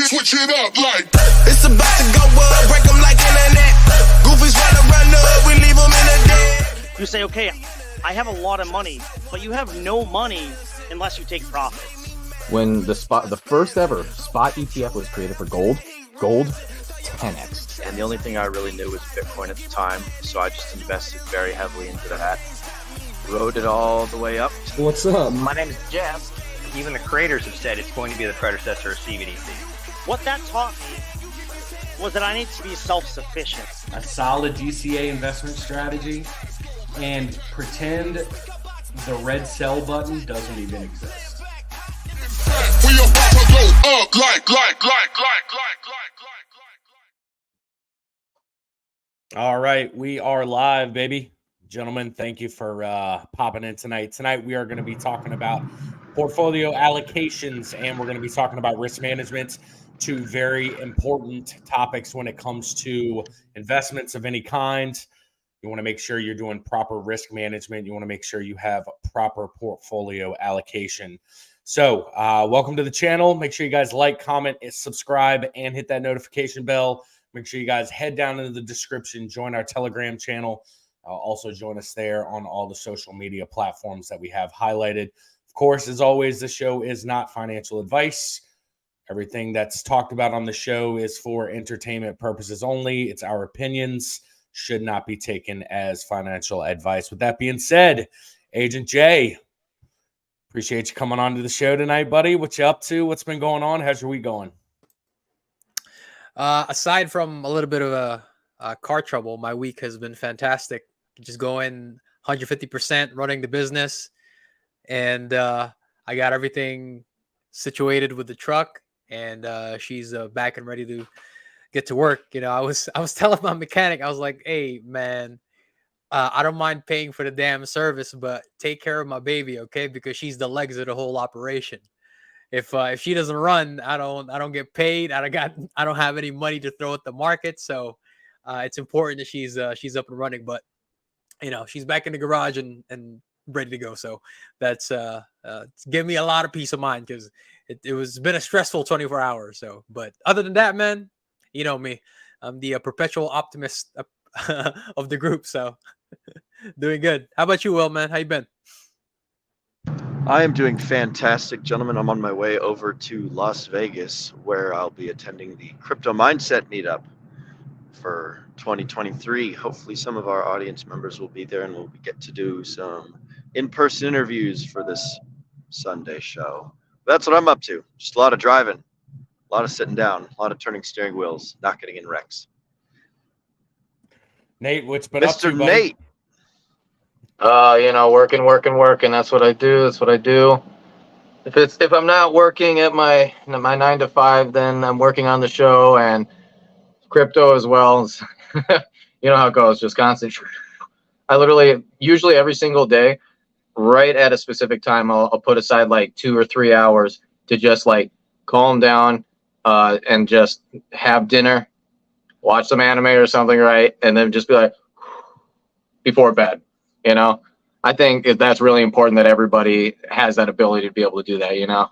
Switch it up like it's about to go up, break them like internet. Goofies wanna run up, we leave them in the dead. You say, okay, I have a lot of money, but you have no money unless you take profits. When the first ever spot ETF was created for gold 10x. And the only thing I really knew was Bitcoin at the time, so I just invested very heavily into that. Rode it all the way up. What's up? My name is Jeff. Even the creators have said it's going to be the predecessor of CBDC. What that taught me was that I need to be self-sufficient. A solid DCA investment strategy, and pretend the red sell button doesn't even exist. We about to go up like. All right, we are live, baby. Gentlemen, thank you for popping in tonight. Tonight, we are going to be talking about portfolio allocations, and we're going to be talking about risk management, two very important topics when it comes to investments of any kind. You want to make sure you're doing proper risk management. You want to make sure you have proper portfolio allocation. So welcome to the channel. Make sure you guys like, comment, subscribe, and hit that notification bell. Make sure you guys head down into the description, join our Telegram channel. Also join us there on all the social media platforms that we have highlighted. Of course, as always, the show is not financial advice. Everything that's talked about on the show is for entertainment purposes only. It's our opinions, should not be taken as financial advice. With that being said, Agent Jay, appreciate you coming on to the show tonight, buddy. What you up to? What's been going on? How's your week going? Aside from a little bit of a car trouble, my week has been fantastic. Just going 150% running the business. And I got everything situated with the truck, and she's back and ready to get to work. You know, I was telling my mechanic, I was like, hey, man, I don't mind paying for the damn service, but take care of my baby, okay? Because she's the legs of the whole operation. If she doesn't run, I don't get paid. I don't have any money to throw at the market. So it's important that she's up and running. But you know, she's back in the garage and ready to go. So that's give me a lot of peace of mind, because it was been a stressful 24 hours. So, but other than that, man, you know me, I'm the perpetual optimist of the group. So doing good. How about you, Will, man? How you been? I am doing fantastic, gentlemen. I'm on my way over to Las Vegas, where I'll be attending the Crypto Mindset Meetup for 2023. Hopefully some of our audience members will be there, and we'll get to do some in-person interviews for this Sunday show. That's what I'm up to. Just a lot of driving, a lot of sitting down, a lot of turning steering wheels, not getting in wrecks. Nate, what's been up to, Mr. buddy? Nate. You know, working. That's what I do. If I'm not working at my 9 to 5, then I'm working on the show and crypto as well. You know how it goes, just constant. I literally, usually every single day, right at a specific time, I'll put aside like 2 or 3 hours to just like calm down and just have dinner, watch some anime or something, right? And then just be like, before bed. You know, I think that's really important that everybody has that ability to be able to do that, you know?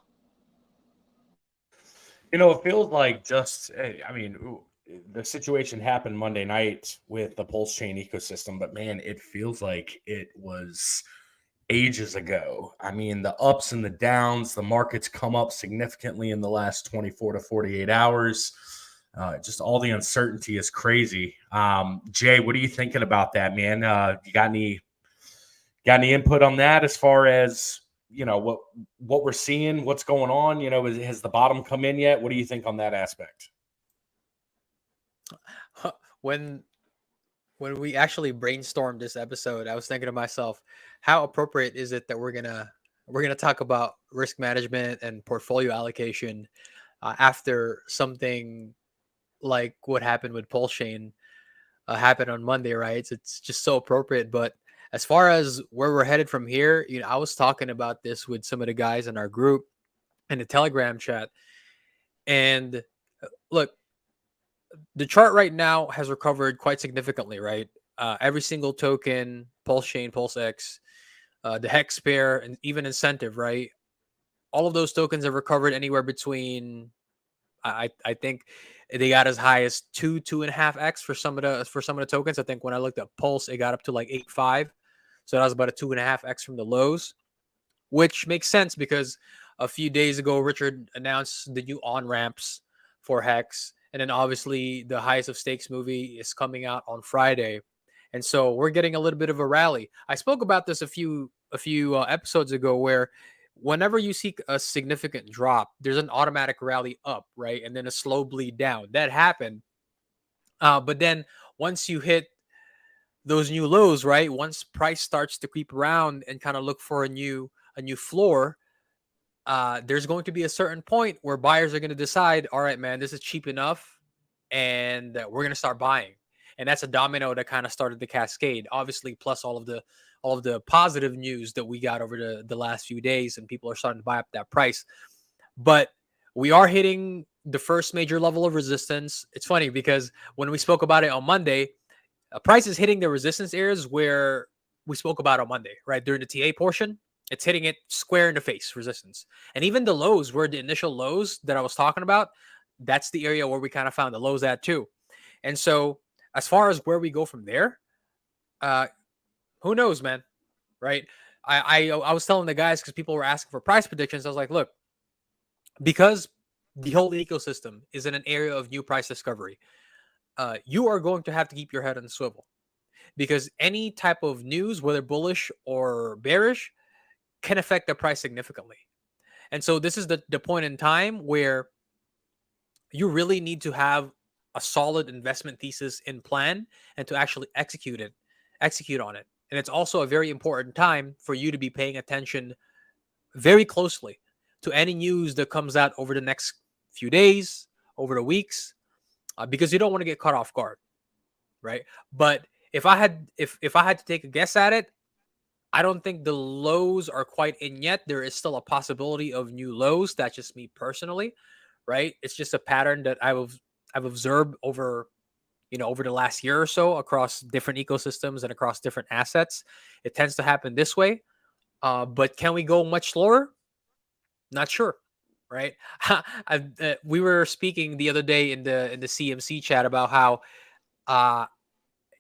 You know, it feels like the situation happened Monday night with the Pulse Chain ecosystem, but man, it feels like it was ages ago. I mean, the ups and the downs, the markets come up significantly in the last 24 to 48 hours. Just all the uncertainty is crazy. Jay, what are you thinking about that, man? You got any input on that as far as, you know, what we're seeing, what's going on? You know, has the bottom come in yet? What do you think on that aspect? When we actually brainstormed this episode, I was thinking to myself, how appropriate is it that we're gonna talk about risk management and portfolio allocation after something like what happened with Pulse Chain happened on Monday, right? It's just so appropriate. But as far as where we're headed from here, you know, I was talking about this with some of the guys in our group in the Telegram chat. And look, the chart right now has recovered quite significantly, right? Every single token, Pulse Chain, Pulse X, the Hex pair, and even Incentive, right? All of those tokens have recovered anywhere between, I think they got as high as 2.5x for some of the tokens. I think when I looked at Pulse, it got up to like 8.5. So that was about a 2.5x from the lows, which makes sense because a few days ago, Richard announced the new on-ramps for Hex. And then obviously the Highest of Stakes movie is coming out on Friday. And so we're getting a little bit of a rally. I spoke about this a few episodes ago, where whenever you see a significant drop, there's an automatic rally up, right? And then a slow bleed down. That happened. But then once you hit those new lows, right? Once price starts to creep around and kind of look for a new floor, there's going to be a certain point where buyers are going to decide, all right, man, this is cheap enough, and we're going to start buying. And that's a domino that kind of started the cascade, obviously, plus all of the positive news that we got over the last few days, and people are starting to buy up that price. But we are hitting the first major level of resistance. It's funny because when we spoke about it on Monday, price is hitting the resistance areas where we spoke about on Monday, right? During the TA portion, it's hitting it square in the face, resistance. And even the lows, where the initial lows that I was talking about, that's the area where we kind of found the lows at too. And so as far as where we go from there, who knows, man, right? I was telling the guys, because people were asking for price predictions, I was like, look, because the whole ecosystem is in an area of new price discovery, you are going to have to keep your head on the swivel, because any type of news, whether bullish or bearish, can affect the price significantly. And so this is the point in time where you really need to have a solid investment thesis in plan and to actually execute on it. And it's also a very important time for you to be paying attention very closely to any news that comes out over the next few days, over the weeks, because you don't want to get caught off guard, right? But if I had to take a guess at it, I don't think the lows are quite in yet. There is still a possibility of new lows. That's just me personally, right? It's just a pattern that I've observed over the last year or so across different ecosystems and across different assets. It tends to happen this way. But can we go much slower? Not sure, right? We were speaking the other day in the CMC chat about how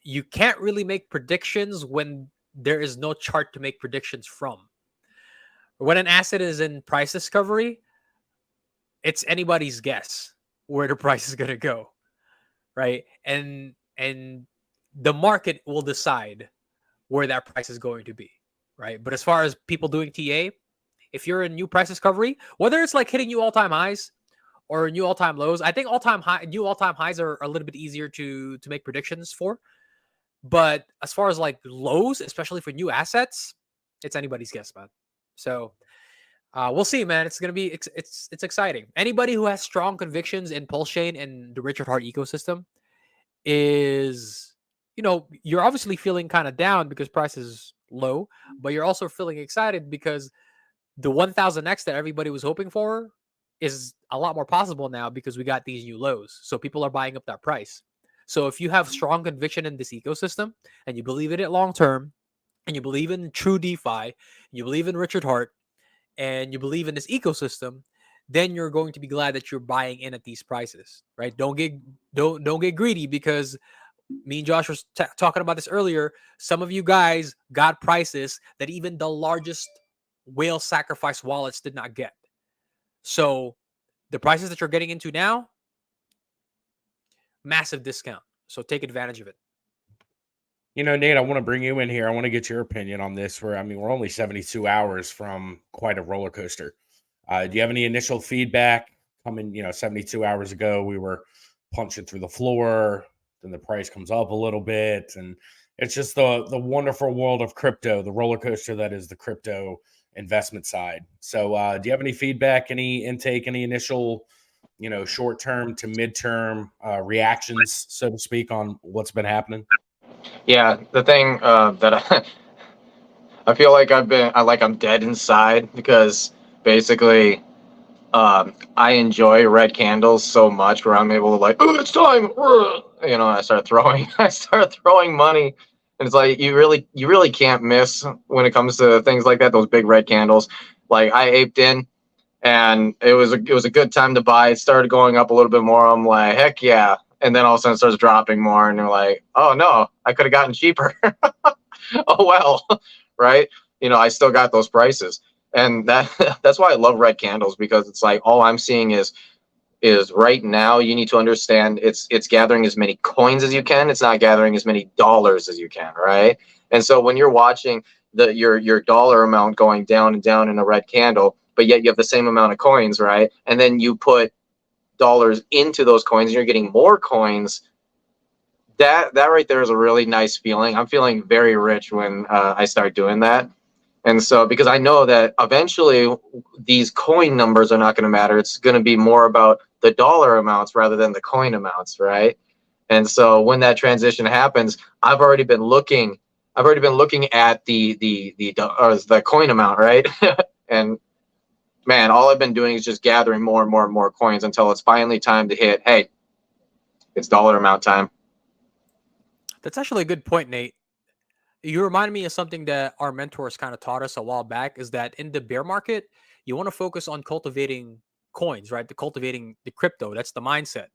you can't really make predictions when there is no chart to make predictions from. When an asset is in price discovery, it's anybody's guess where the price is going to go, right? And the market will decide where that price is going to be, right? But as far as people doing TA, if you're in new price discovery, whether it's like hitting new all-time highs or new all-time lows, I think new all-time highs are a little bit easier to make predictions for. But as far as like lows, especially for new assets, it's anybody's guess, man. So we'll see, man. It's gonna be it's exciting. Anybody who has strong convictions in Pulse Chain and the Richard Heart ecosystem is, you're obviously feeling kind of down because price is low, but you're also feeling excited because the 1000x that everybody was hoping for is a lot more possible now because we got these new lows. So people are buying up that price. So if you have strong conviction in this ecosystem and you believe in it long term, and you believe in true DeFi, and you believe in Richard Heart, and you believe in this ecosystem, then you're going to be glad that you're buying in at these prices, right? Don't get greedy, because me and Josh was talking about this earlier. Some of you guys got prices that even the largest whale sacrifice wallets did not get. So the prices that you're getting into now, massive discount. So take advantage of it. Nate, I want to bring you in here. I want to get your opinion on this. We're only 72 hours from quite a roller coaster. Do you have any initial feedback coming, 72 hours ago, we were punching through the floor, then the price comes up a little bit, and it's just the wonderful world of crypto, the roller coaster that is the crypto investment side. So do you have any feedback, any intake, any initial short-term to mid-term reactions, so to speak, on what's been happening? Yeah, the thing that I feel like I'm dead inside, because basically I enjoy red candles so much where I'm able to oh, it's time, I start throwing money And it's like you really can't miss when it comes to things like that. Those big red candles. Like I aped in, and it was a good time to buy. It started going up a little bit more. I'm like, heck yeah. And then all of a sudden it starts dropping more, and you're like, oh no, I could have gotten cheaper. Oh well, right? You know, I still got those prices. And that's why I love red candles, because it's like all I'm seeing is right now you need to understand it's gathering as many coins as you can. It's not gathering as many dollars as you can, right? And so when you're watching your dollar amount going down and down in a red candle, but yet you have the same amount of coins, right? And then you put dollars into those coins and you're getting more coins. That right there is a really nice feeling. I'm feeling very rich when I start doing that. And so, because I know that eventually these coin numbers are not going to matter. It's going to be more about the dollar amounts rather than the coin amounts, right? And so when that transition happens, I've already been looking at the coin amount, right? And man, all I've been doing is just gathering more and more and more coins until it's finally time to hit, hey, it's dollar amount time. That's actually a good point, Nate. You remind me of something that our mentors kind of taught us a while back, is that in the bear market, you want to focus on cultivating coins, right? Cultivating the crypto. That's the mindset.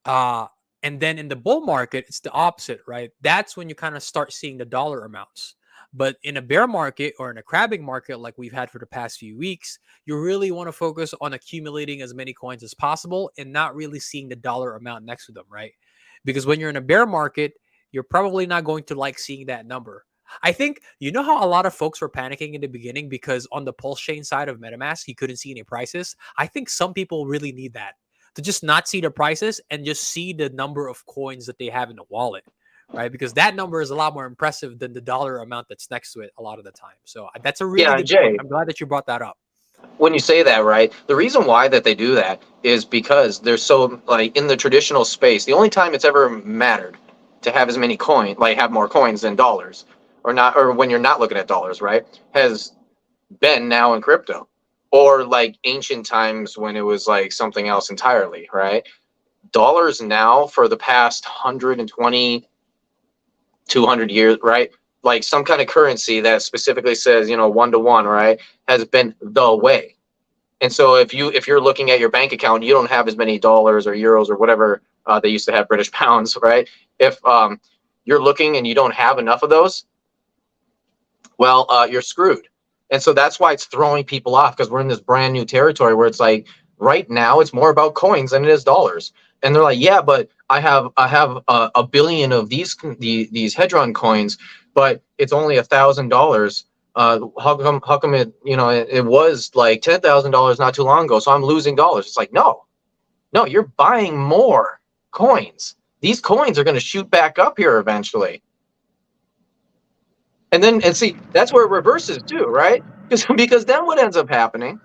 And then in the bull market, it's the opposite, right? That's when you kind of start seeing the dollar amounts. But in a bear market or in a crabbing market like we've had for the past few weeks, you really want to focus on accumulating as many coins as possible and not really seeing the dollar amount next to them, right? Because when you're in a bear market, you're probably not going to like seeing that number. I think, you know how a lot of folks were panicking in the beginning because on the Pulse chain side of MetaMask, you couldn't see any prices. I think some people really need that, to just not see the prices and just see the number of coins that they have in the wallet, right? Because that number is a lot more impressive than the dollar amount that's next to it a lot of the time. So that's a really good Jay, point. I'm glad that you brought that up. When you say that, right, the reason why that they do that is because they're so, like, in the traditional space, the only time it's ever mattered to have as many coins, like have more coins than dollars, or not, or when you're not looking at dollars, right, has been now in crypto, or like ancient times when it was like something else entirely, right? Dollars now for the past 120, 200 years, right? Like some kind of currency that specifically says, 1-to-1, right, has been the way. And so if you're looking at your bank account, you don't have as many dollars or euros or whatever they used to have, British pounds, right? If you're looking and you don't have enough of those, well, you're screwed. And so that's why it's throwing people off, because we're in this brand new territory where it's like right now it's more about coins than it is dollars. And they're like, yeah, but I have a billion of these Hedron coins, but it's only $1,000. How come it was like $10,000 not too long ago? So I'm losing dollars. It's like, no, you're buying more coins. These coins are going to shoot back up here eventually. And see, that's where it reverses too, right? Because then what ends up happening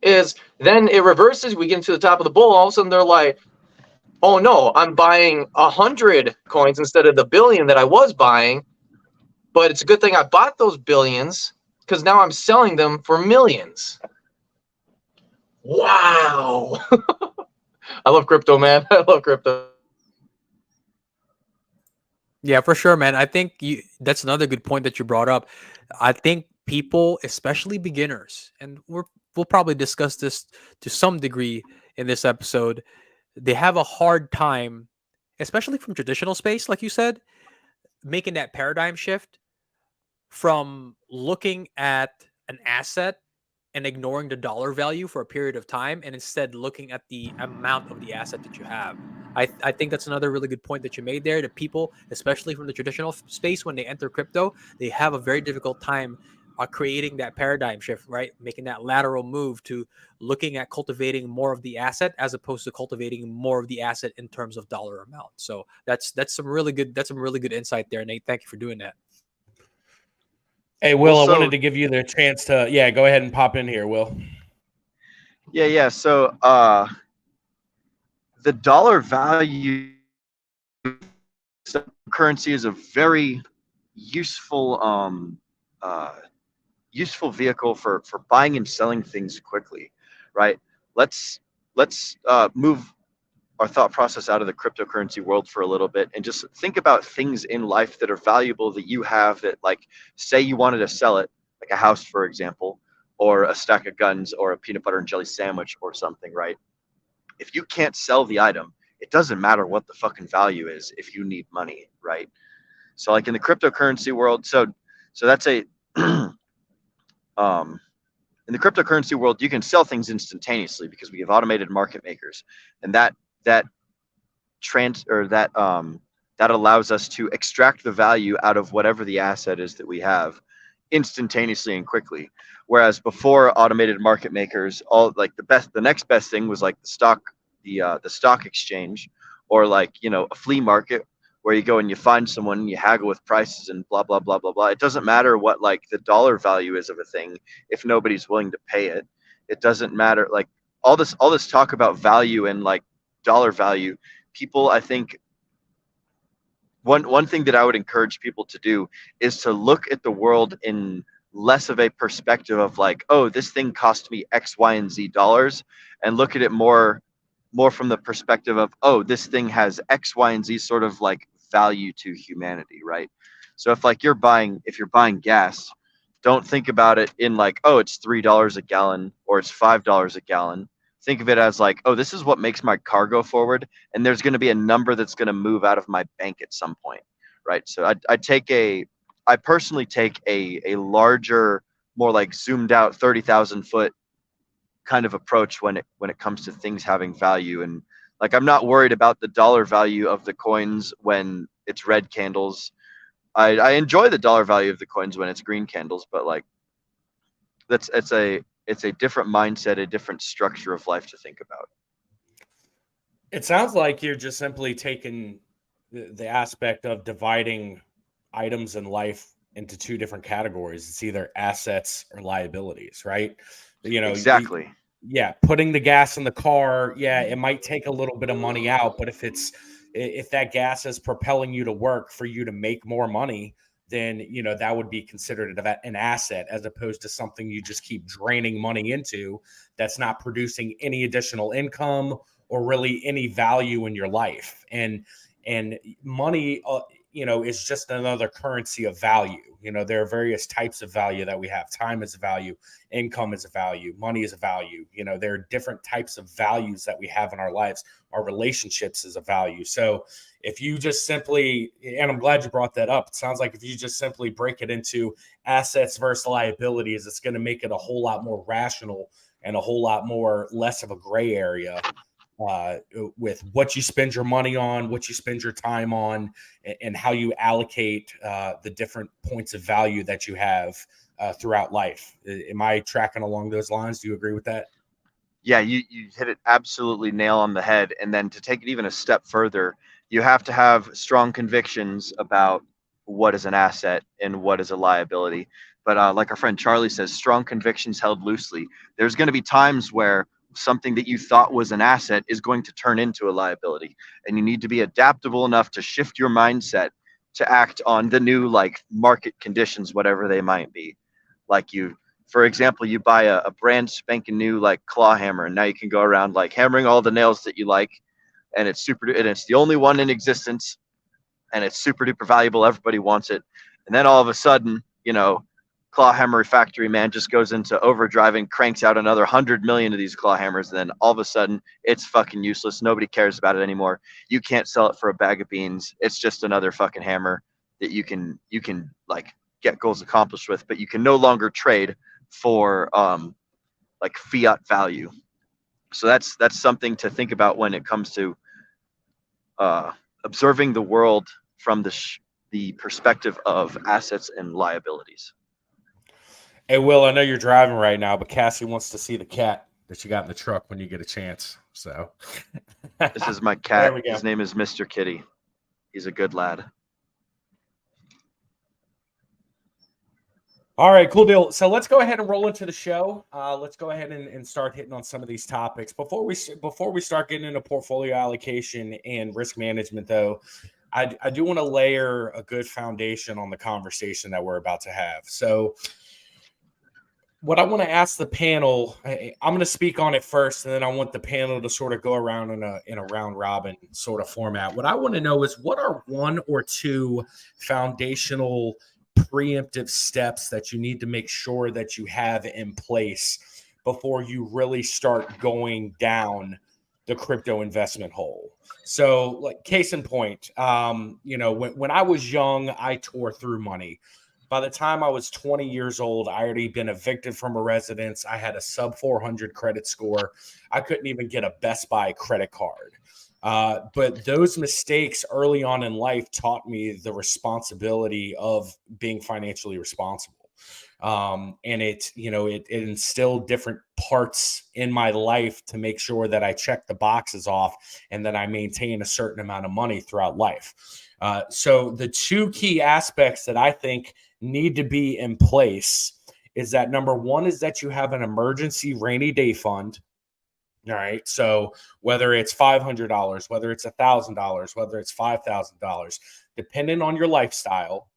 is then it reverses. We get to the top of the bull. All of a sudden they're like, oh no, I'm buying 100 coins instead of the billion that I was buying. But it's a good thing I bought those billions, because now I'm selling them for millions. Wow. I love crypto, man. I love crypto. Yeah, for sure, man. I think that's another good point that you brought up. I think people, especially beginners, and we'll probably discuss this to some degree in this episode, they have a hard time, especially from traditional space, like you said, making that paradigm shift from looking at an asset and ignoring the dollar value for a period of time and instead looking at the amount of the asset that you have. I think that's another really good point that you made there. The people, especially from the traditional space, when they enter crypto, they have a very difficult time creating that paradigm shift, right? Making that lateral move to looking at cultivating more of the asset as opposed to cultivating more of the asset in terms of dollar amount. So that's some really good insight there, Nate. Thank you for doing that. Hey, Will, Also, I wanted to give you the chance to, go ahead and pop in here, Will. Yeah. So the dollar value currency is a very useful useful vehicle for buying and selling things quickly, right? Let's move our thought process out of the cryptocurrency world for a little bit and just think about things in life that are valuable that you have that, like, say you wanted to sell it, like a house, for example, or a stack of guns or a peanut butter and jelly sandwich or something, right? If you can't sell the item, it doesn't matter what the fucking value is if you need money, right? So like in the cryptocurrency world, so that's a in the cryptocurrency world, you can sell things instantaneously because we have automated market makers, and that allows us to extract the value out of whatever the asset is that we have instantaneously and quickly. Whereas before automated market makers, all like the next best thing was like the stock exchange, or like, you know, a flea market where you go and you find someone and you haggle with prices and blah blah blah blah blah. It doesn't matter what like the dollar value is of a thing if nobody's willing to pay it. It doesn't matter, like all this talk about value and like dollar value. People, I think one thing that I would encourage people to do is to look at the world in less of a perspective of like, oh, this thing cost me X, Y, and Z dollars, and look at it more from the perspective of, oh, this thing has X, Y, and Z sort of like value to humanity, right? So if you're buying gas, don't think about it in like, oh, it's $3 a gallon or it's $5 a gallon. Think of it as like, oh, this is what makes my car go forward, and there's going to be a number that's going to move out of my bank at some point, right? So I personally take a larger, more like zoomed out 30,000 foot kind of approach when it comes to things having value. And like, I'm not worried about the dollar value of the coins when it's red candles. I enjoy the dollar value of the coins when it's green candles, but like it's a different mindset, a different structure of life to think about. It sounds like you're just simply taking the aspect of dividing items in life into two different categories. It's either assets or liabilities, right? You know, exactly. Putting the gas in the car, it might take a little bit of money out, but if that gas is propelling you to work for you to make more money, then, you know, that would be considered an asset, as opposed to something you just keep draining money into that's not producing any additional income or really any value in your life. And money, you know, is just another currency of value. You know, there are various types of value that we have. Time is a value, income is a value, money is a value. You know, there are different types of values that we have in our lives. Our relationships is a value. So if you just simply, and I'm glad you brought that up, it sounds like if you just simply break it into assets versus liabilities, it's going to make it a whole lot more rational and a whole lot more less of a gray area with what you spend your money on, what you spend your time on, and how you allocate the different points of value that you have throughout life. Am I tracking along those lines? Do you agree with that? Yeah, you hit it absolutely nail on the head. And then to take it even a step further, you have to have strong convictions about what is an asset and what is a liability. But like our friend Charlie says, strong convictions held loosely. There's going to be times where something that you thought was an asset is going to turn into a liability, and you need to be adaptable enough to shift your mindset to act on the new like market conditions, whatever they might be. Like for example, you buy a brand spanking new like claw hammer, and now you can go around like hammering all the nails that you like, and it's the only one in existence, and it's super duper valuable. Everybody wants it. And then all of a sudden, you know, claw hammer factory man just goes into overdrive and cranks out another 100 million of these claw hammers, and then all of a sudden it's fucking useless. Nobody cares about it anymore. You can't sell it for a bag of beans. It's just another fucking hammer that you can like get goals accomplished with, but you can no longer trade for like fiat value. So that's something to think about when it comes to observing the world from the perspective of assets and liabilities. Hey, Will, I know you're driving right now, but Cassie wants to see the cat that you got in the truck when you get a chance. So this is my cat. His name is Mr. Kitty. He's a good lad. All right, cool deal. So let's go ahead and roll into the show. Let's go ahead and start hitting on some of these topics. Before we start getting into portfolio allocation and risk management, though, I do want to layer a good foundation on the conversation that we're about to have. So what I want to ask the panel, I'm going to speak on it first, and then I want the panel to sort of go around in a round robin sort of format. What I want to know is, what are one or two foundational preemptive steps that you need to make sure that you have in place before you really start going down the crypto investment hole? So, like, case in point, when I was young, I tore through money. By the time I was 20 years old, I already been evicted from a residence. I had a sub 400 credit score. I couldn't even get a Best Buy credit card. But those mistakes early on in life taught me the responsibility of being financially responsible. And it instilled different parts in my life to make sure that I check the boxes off and that I maintain a certain amount of money throughout life. So the two key aspects that I think need to be in place is that, number one, is that you have an emergency rainy day fund. All right. So whether it's $500, whether it's $1,000, whether it's $5,000, depending on your lifestyle,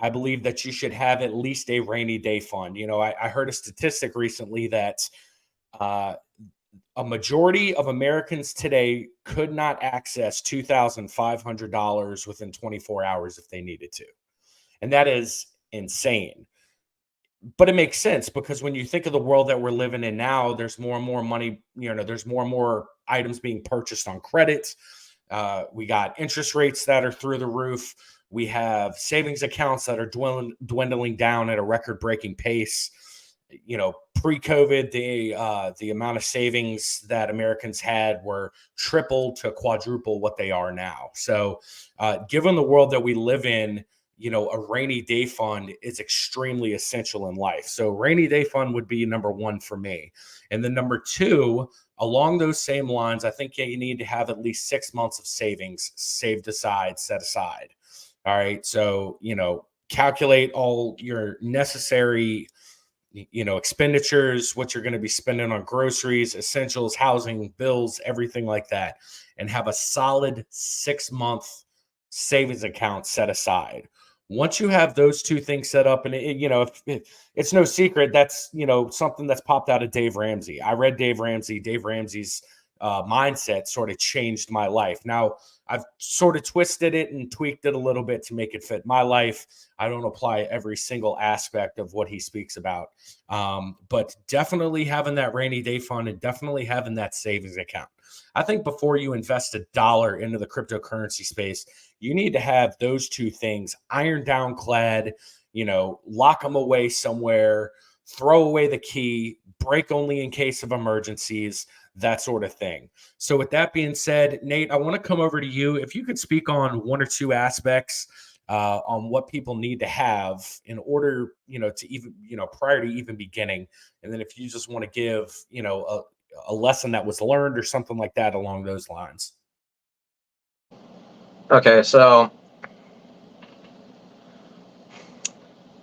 I believe that you should have at least a rainy day fund. I heard a statistic recently that a majority of Americans today could not access $2,500 within 24 hours if they needed to. And that is insane. But it makes sense, because when you think of the world that we're living in now, there's more and more money, there's more and more items being purchased on credit. We got interest rates that are through the roof. We have savings accounts that are dwindling down at a record-breaking pace. Pre-COVID, the amount of savings that Americans had were triple to quadruple what they are now. So given the world that we live in, a rainy day fund is extremely essential in life. So rainy day fund would be number one for me. And then number two, along those same lines, I think you need to have at least 6 months of savings set aside. All right. So, calculate all your necessary, expenditures, what you're going to be spending on groceries, essentials, housing, bills, everything like that, and have a solid 6-month savings account set aside. Once you have those two things set up, and it's no secret, that's, something that's popped out of Dave Ramsey. I read Dave Ramsey's mindset sort of changed my life. Now, I've sort of twisted it and tweaked it a little bit to make it fit my life. I don't apply every single aspect of what he speaks about. But definitely having that rainy day fund and definitely having that savings account. I think before you invest $1 into the cryptocurrency space, you need to have those two things iron down clad, lock them away somewhere, throw away the key, break only in case of emergencies, that sort of thing. So with that being said, Nate, I want to come over to you. If you could speak on one or two aspects on what people need to have in order, to even, prior to even beginning. And then if you just want to give, a lesson that was learned or something like that along those lines. Okay, so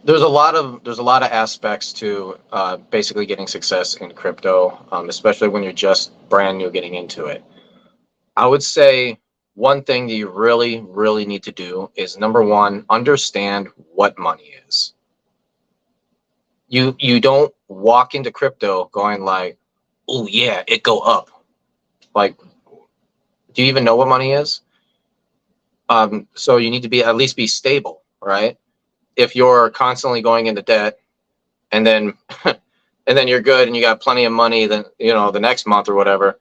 there's a lot of aspects to basically getting success in crypto, especially when you're just brand new getting into it. I would say one thing that you really, really need to do is, number one, understand what money is. You don't walk into crypto going like, oh yeah, it go up. Like, do you even know what money is? So you need to at least be stable, right? If you're constantly going into debt and then you're good and you got plenty of money, then the next month or whatever,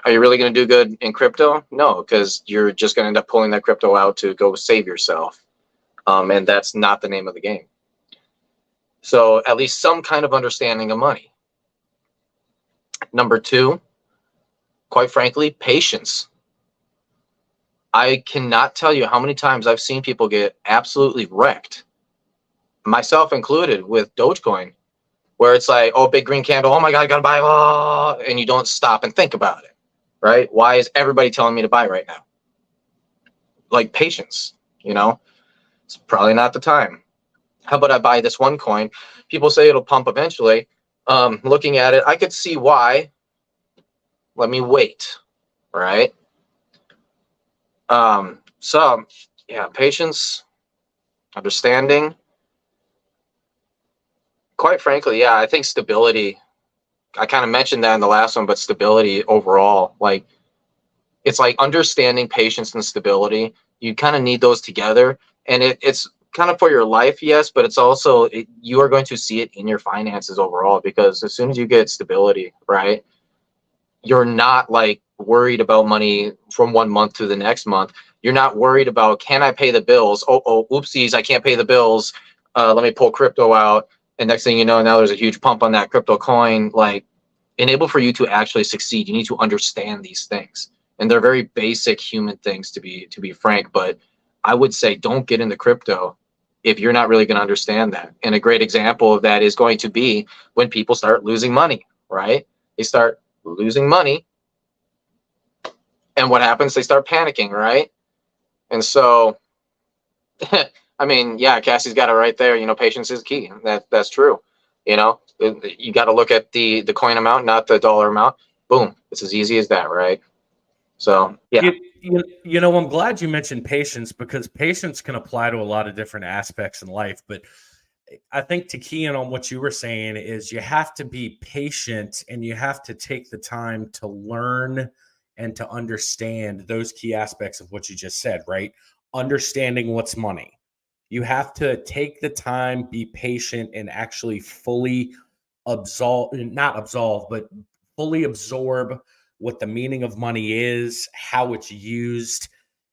are you really going to do good in crypto? No, because you're just going to end up pulling that crypto out to go save yourself. And that's not the name of the game. So at least some kind of understanding of money. Number two, quite frankly, patience. I cannot tell you how many times I've seen people get absolutely wrecked, myself included, with Dogecoin, where it's like, oh, big green candle, oh my God, I gotta buy, oh, and you don't stop and think about it, right? Why is everybody telling me to buy right now? Like, patience, it's probably not the time. How about I buy this one coin? People say it'll pump eventually. Looking at it, I could see why. Let me wait, right? So yeah, patience, understanding, quite frankly, yeah, I think stability. I kind of mentioned that in the last one, but stability overall, like it's like understanding patience and stability. You kind of need those together, and it's kind of for your life, yes, but it's also you are going to see it in your finances overall, because as soon as you get stability, right, you're not like worried about money from one month to the next month. You're not worried about, can I pay the bills? Oh, oopsies, I can't pay the bills. Let me pull crypto out, and next thing you know, now there's a huge pump on that crypto coin. Like, enable for you to actually succeed, you need to understand these things, and they're very basic human things, to be frank. But I would say don't get into crypto if you're not really going to understand that. And a great example of that is going to be when people start losing money, right? They start losing money, and what happens? They start panicking, right? And so I mean, yeah, Cassie's got it right there. You know, patience is key. That's true. You know, you got to look at the coin amount, not the dollar amount. Boom, it's as easy as that, right? So yeah. You know, I'm glad you mentioned patience, because patience can apply to a lot of different aspects in life. But I think to key in on what you were saying is you have to be patient, and you have to take the time to learn and to understand those key aspects of what you just said, right? Understanding what's money. You have to take the time, be patient, and actually fully not absolve, but fully absorb what the meaning of money is, how it's used,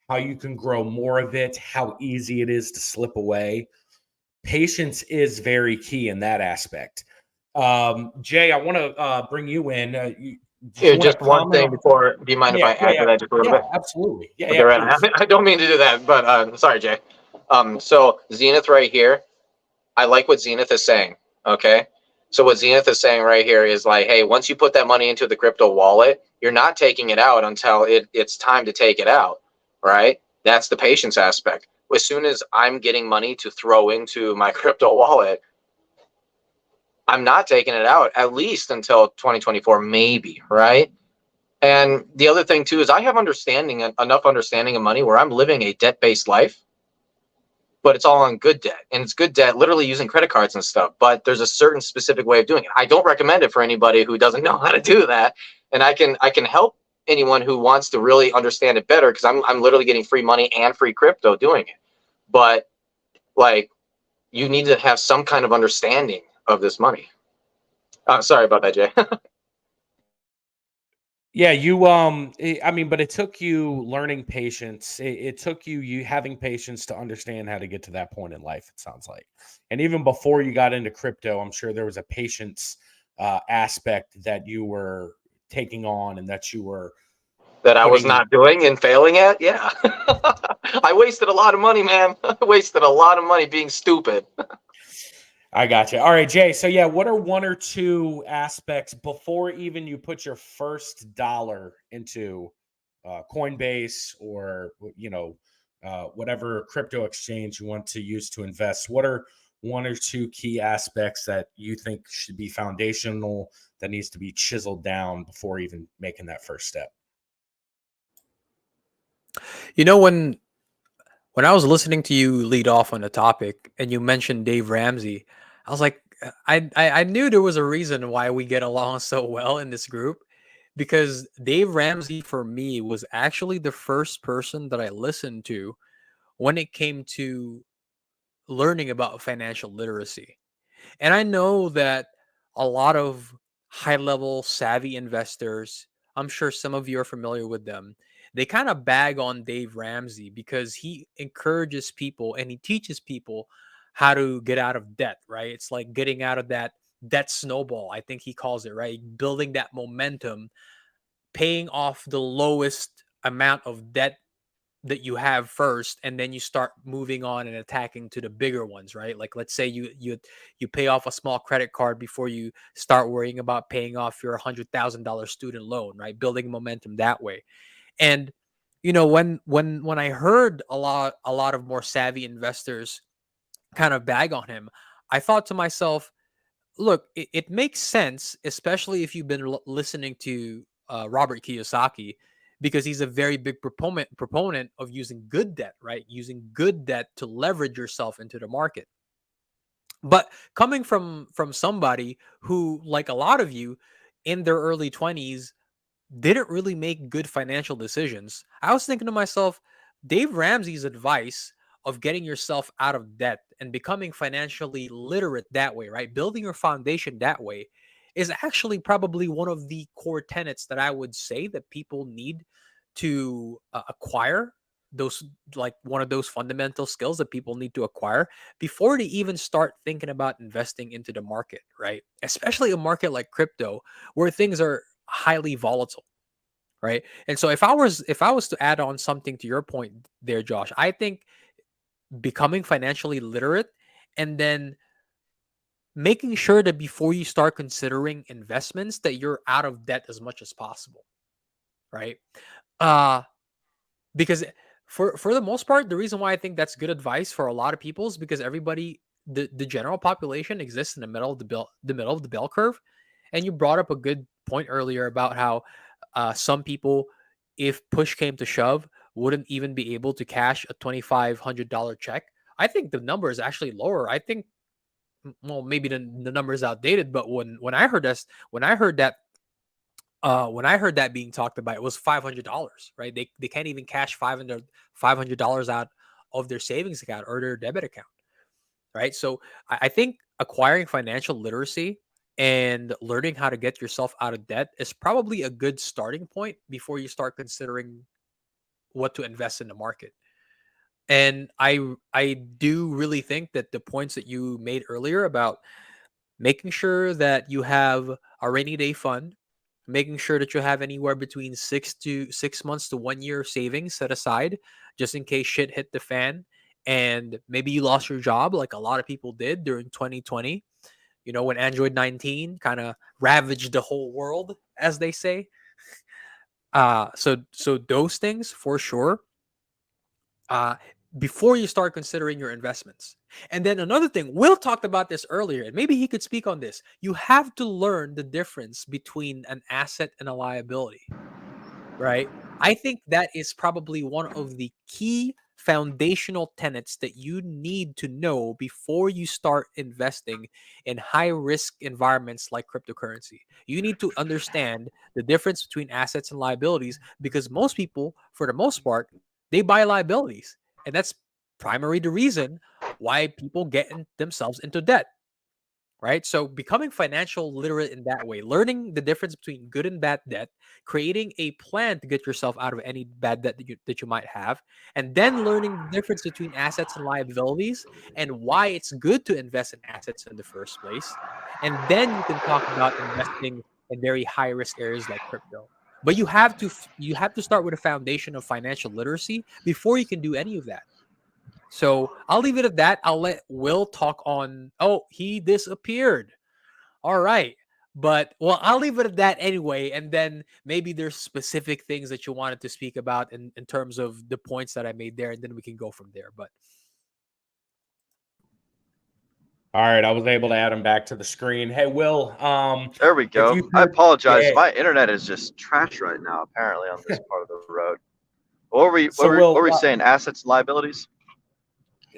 how you can grow more of it, how easy it is to slip away. Patience is very key in that aspect. Jay, I want to bring you in. Here, just one thing before. Do you mind if I add to that just a little bit? Absolutely. Yeah, okay, right. I don't mean to do that, but sorry, Jay. So Zenith right here, I like what Zenith is saying. Okay. So what Zenith is saying right here is like, hey, once you put that money into the crypto wallet, you're not taking it out until it's time to take it out, right? That's the patience aspect. As soon as I'm getting money to throw into my crypto wallet, I'm not taking it out at least until 2024, maybe, right? And the other thing too is I have enough understanding of money where I'm living a debt-based life, but it's all on good debt, and it's good debt literally using credit cards and stuff. But there's a certain specific way of doing it. I don't recommend it for anybody who doesn't know how to do that, and I can help anyone who wants to really understand it better, because I'm literally getting free money and free crypto doing it. But like, you need to have some kind of understanding of this money. Sorry about that, Jay. Yeah, I mean, but it took you learning patience. It took you having patience to understand how to get to that point in life, it sounds like. And even before you got into crypto, I'm sure there was a patience aspect that you were taking on, and that you were that I was not doing and failing at. Yeah. I wasted a lot of money, man. I wasted a lot of money being stupid. I got you. All right, Jay. So yeah, what are one or two aspects before even you put your first dollar into Coinbase, or whatever crypto exchange you want to use to invest? What are one or two key aspects that you think should be foundational, that needs to be chiseled down before even making that first step? You know, when I was listening to you lead off on the topic and you mentioned Dave Ramsey, I was like, I knew there was a reason why we get along so well in this group, because Dave Ramsey for me was actually the first person that I listened to when it came to learning about financial literacy. And I know that a lot of high level savvy investors, I'm sure some of you are familiar with them, they kind of bag on Dave Ramsey because he encourages people and he teaches people how to get out of debt, right? It's like getting out of that debt snowball, I think he calls it, right? Building that momentum, paying off the lowest amount of debt that you have first, and then you start moving on and attacking to the bigger ones, right? Like, let's say you pay off a small credit card before you start worrying about paying off your $100,000 student loan, right? Building momentum that way. And you know, when I heard a lot of more savvy investors kind of bag on him, I thought to myself, look, it makes sense, especially if you've been listening to Robert Kiyosaki, because he's a very big proponent of using good debt, right? Using good debt to leverage yourself into the market. But coming from somebody who, like a lot of you, in their early 20s, didn't really make good financial decisions, I was thinking to myself, Dave Ramsey's advice of getting yourself out of debt and becoming financially literate that way, right? Building your foundation that way is actually probably one of the core tenets that I would say that people need to acquire, those, like one of those fundamental skills that people need to acquire before they even start thinking about investing into the market, right? Especially a market like crypto where things are highly volatile, right? And so if I was to add on something to your point there, Josh, I think becoming financially literate and then making sure that before you start considering investments that you're out of debt as much as possible, right? Uh because for the most part, the reason why I think that's good advice for a lot of people is because everybody, the general population exists in the middle of the middle of the bell curve. And you brought up a good point earlier about how some people, if push came to shove, wouldn't even be able to cash a $2,500 check. I think the number is actually lower. I think, well, maybe the number is outdated, but when I heard this, when I heard that being talked about, it was $500, right? They can't even cash $500 out of their savings account or their debit account, right? So I think acquiring financial literacy and learning how to get yourself out of debt is probably a good starting point before you start considering what to invest in the market. And I do really think that the points that you made earlier about making sure that you have a rainy day fund, making sure that you have anywhere between 6 months to 1 year savings set aside just in case shit hit the fan and maybe you lost your job like a lot of people did during 2020, when Android 19 kind of ravaged the whole world, as they say. So those things for sure. Uh, before you start considering your investments. And then another thing, Will talked about this earlier, and maybe he could speak on this. You have to learn the difference between an asset and a liability, right? I think that is probably one of the key foundational tenets that you need to know before you start investing in high risk environments like cryptocurrency. You need to understand the difference between assets and liabilities because most people, for the most part, they buy liabilities. And that's primarily the reason why people get themselves into debt, right? So becoming financial literate in that way, learning the difference between good and bad debt, creating a plan to get yourself out of any bad debt that you might have, and then learning the difference between assets and liabilities and why it's good to invest in assets in the first place. And then you can talk about investing in very high risk areas like crypto. But you have to start with a foundation of financial literacy before you can do any of that. So I'll leave it at that. I'll let Will talk on. Oh, he disappeared. All right. But, well, I'll leave it at that anyway. And then maybe there's specific things that you wanted to speak about in terms of the points that I made there. And then we can go from there. But All right, I was able to add him back to the screen. Hey, Will. There we go. you I could- apologize. yeah. My internet is just trash right now, apparently, on this part of the road. What were we, So, Will, what were we saying? Assets and liabilities?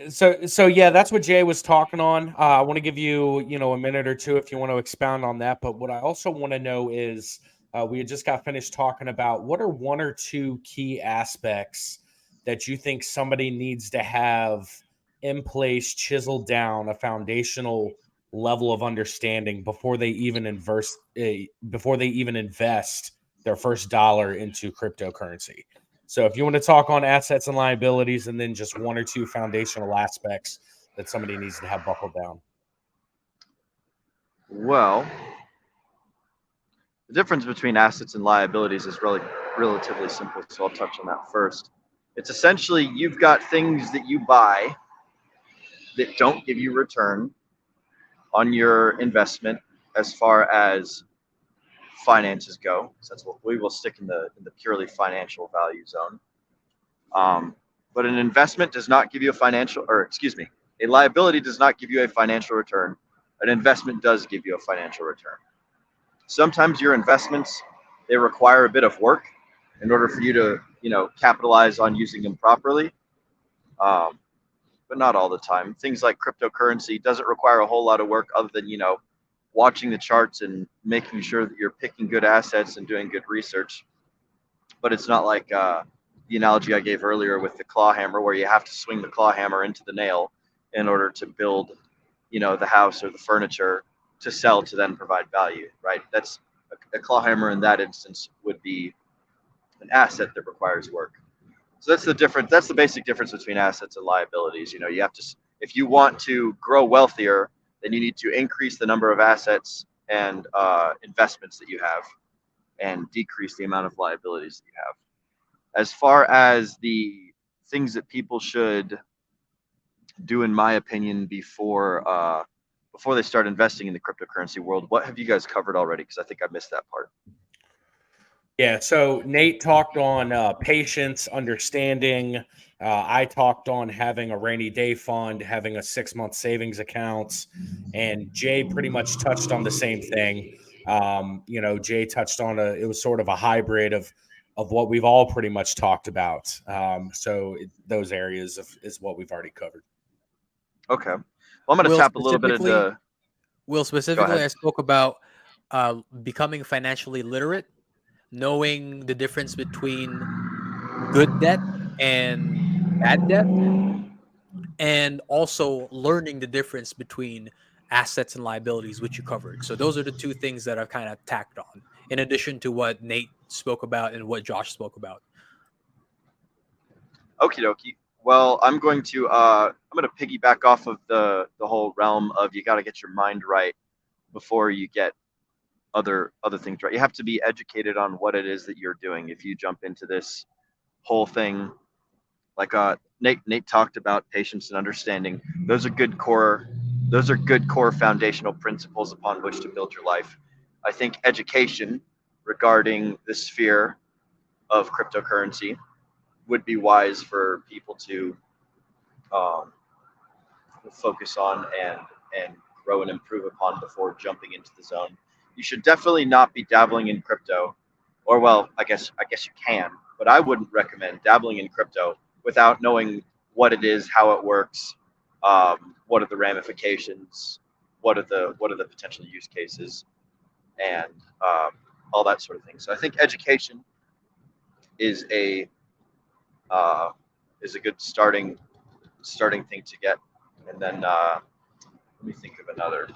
So yeah, that's what Jay was talking on. I want to give you, a minute or two if you want to expound on that. But what I also want to know is, we had just got finished talking about what are one or two key aspects that you think somebody needs to have in place, chiseled down, a foundational level of understanding before they even invest their first dollar into cryptocurrency. So if you want to talk on assets and liabilities and then just one or two foundational aspects that somebody needs to have buckled down. Well, the difference between assets and liabilities is really relatively simple, so I'll touch on that first. It's essentially you've got things that you buy that don't give you return on your investment as far as finances go. So that's what we will stick in the purely financial value zone. But an investment does not give you a liability does not give you a financial return. An investment does give you a financial return. Sometimes your investments, they require a bit of work in order for you to, capitalize on using them properly. But but not all the time. Things like cryptocurrency doesn't require a whole lot of work other than, watching the charts and making sure that you're picking good assets and doing good research. But it's not like the analogy I gave earlier with the claw hammer, where you have to swing the claw hammer into the nail in order to build, the house or the furniture to sell to then provide value, right? That's a claw hammer in that instance would be an asset that requires work. So that's the basic difference between assets and liabilities. You have to, if you want to grow wealthier, then you need to increase the number of assets and investments that you have, and decrease the amount of liabilities that you have. As far as the things that people should do, in my opinion, before they start investing in the cryptocurrency world, what have you guys covered already? Because I think I missed that part. Yeah, so Nate talked on patience, understanding. I talked on having a rainy day fund, having a 6-month savings account, and Jay pretty much touched on the same thing. Jay touched on it was sort of a hybrid of what we've all pretty much talked about. Those areas is what we've already covered. Okay. Well, I'm going to tap a little bit into... Will, specifically, I spoke about becoming financially literate, knowing the difference between good debt and bad debt, and also learning the difference between assets and liabilities, which you covered. So those are the two things that I've kind of tacked on, in addition to what Nate spoke about and what Josh spoke about. Okie dokie. Well, I'm going to piggyback off of the whole realm of you got to get your mind right before you get other things right. You have to be educated on what it is that you're doing. If you jump into this whole thing, like Nate talked about patience and understanding, those are good core foundational principles upon which to build your life. I think education regarding the sphere of cryptocurrency would be wise for people to focus on and grow and improve upon before jumping into the zone. You should definitely not be dabbling in crypto, or well, I guess you can, but I wouldn't recommend dabbling in crypto without knowing what it is, how it works, what are the ramifications, what are the potential use cases, and all that sort of thing. So I think education is a good starting thing to get. And then let me think of another.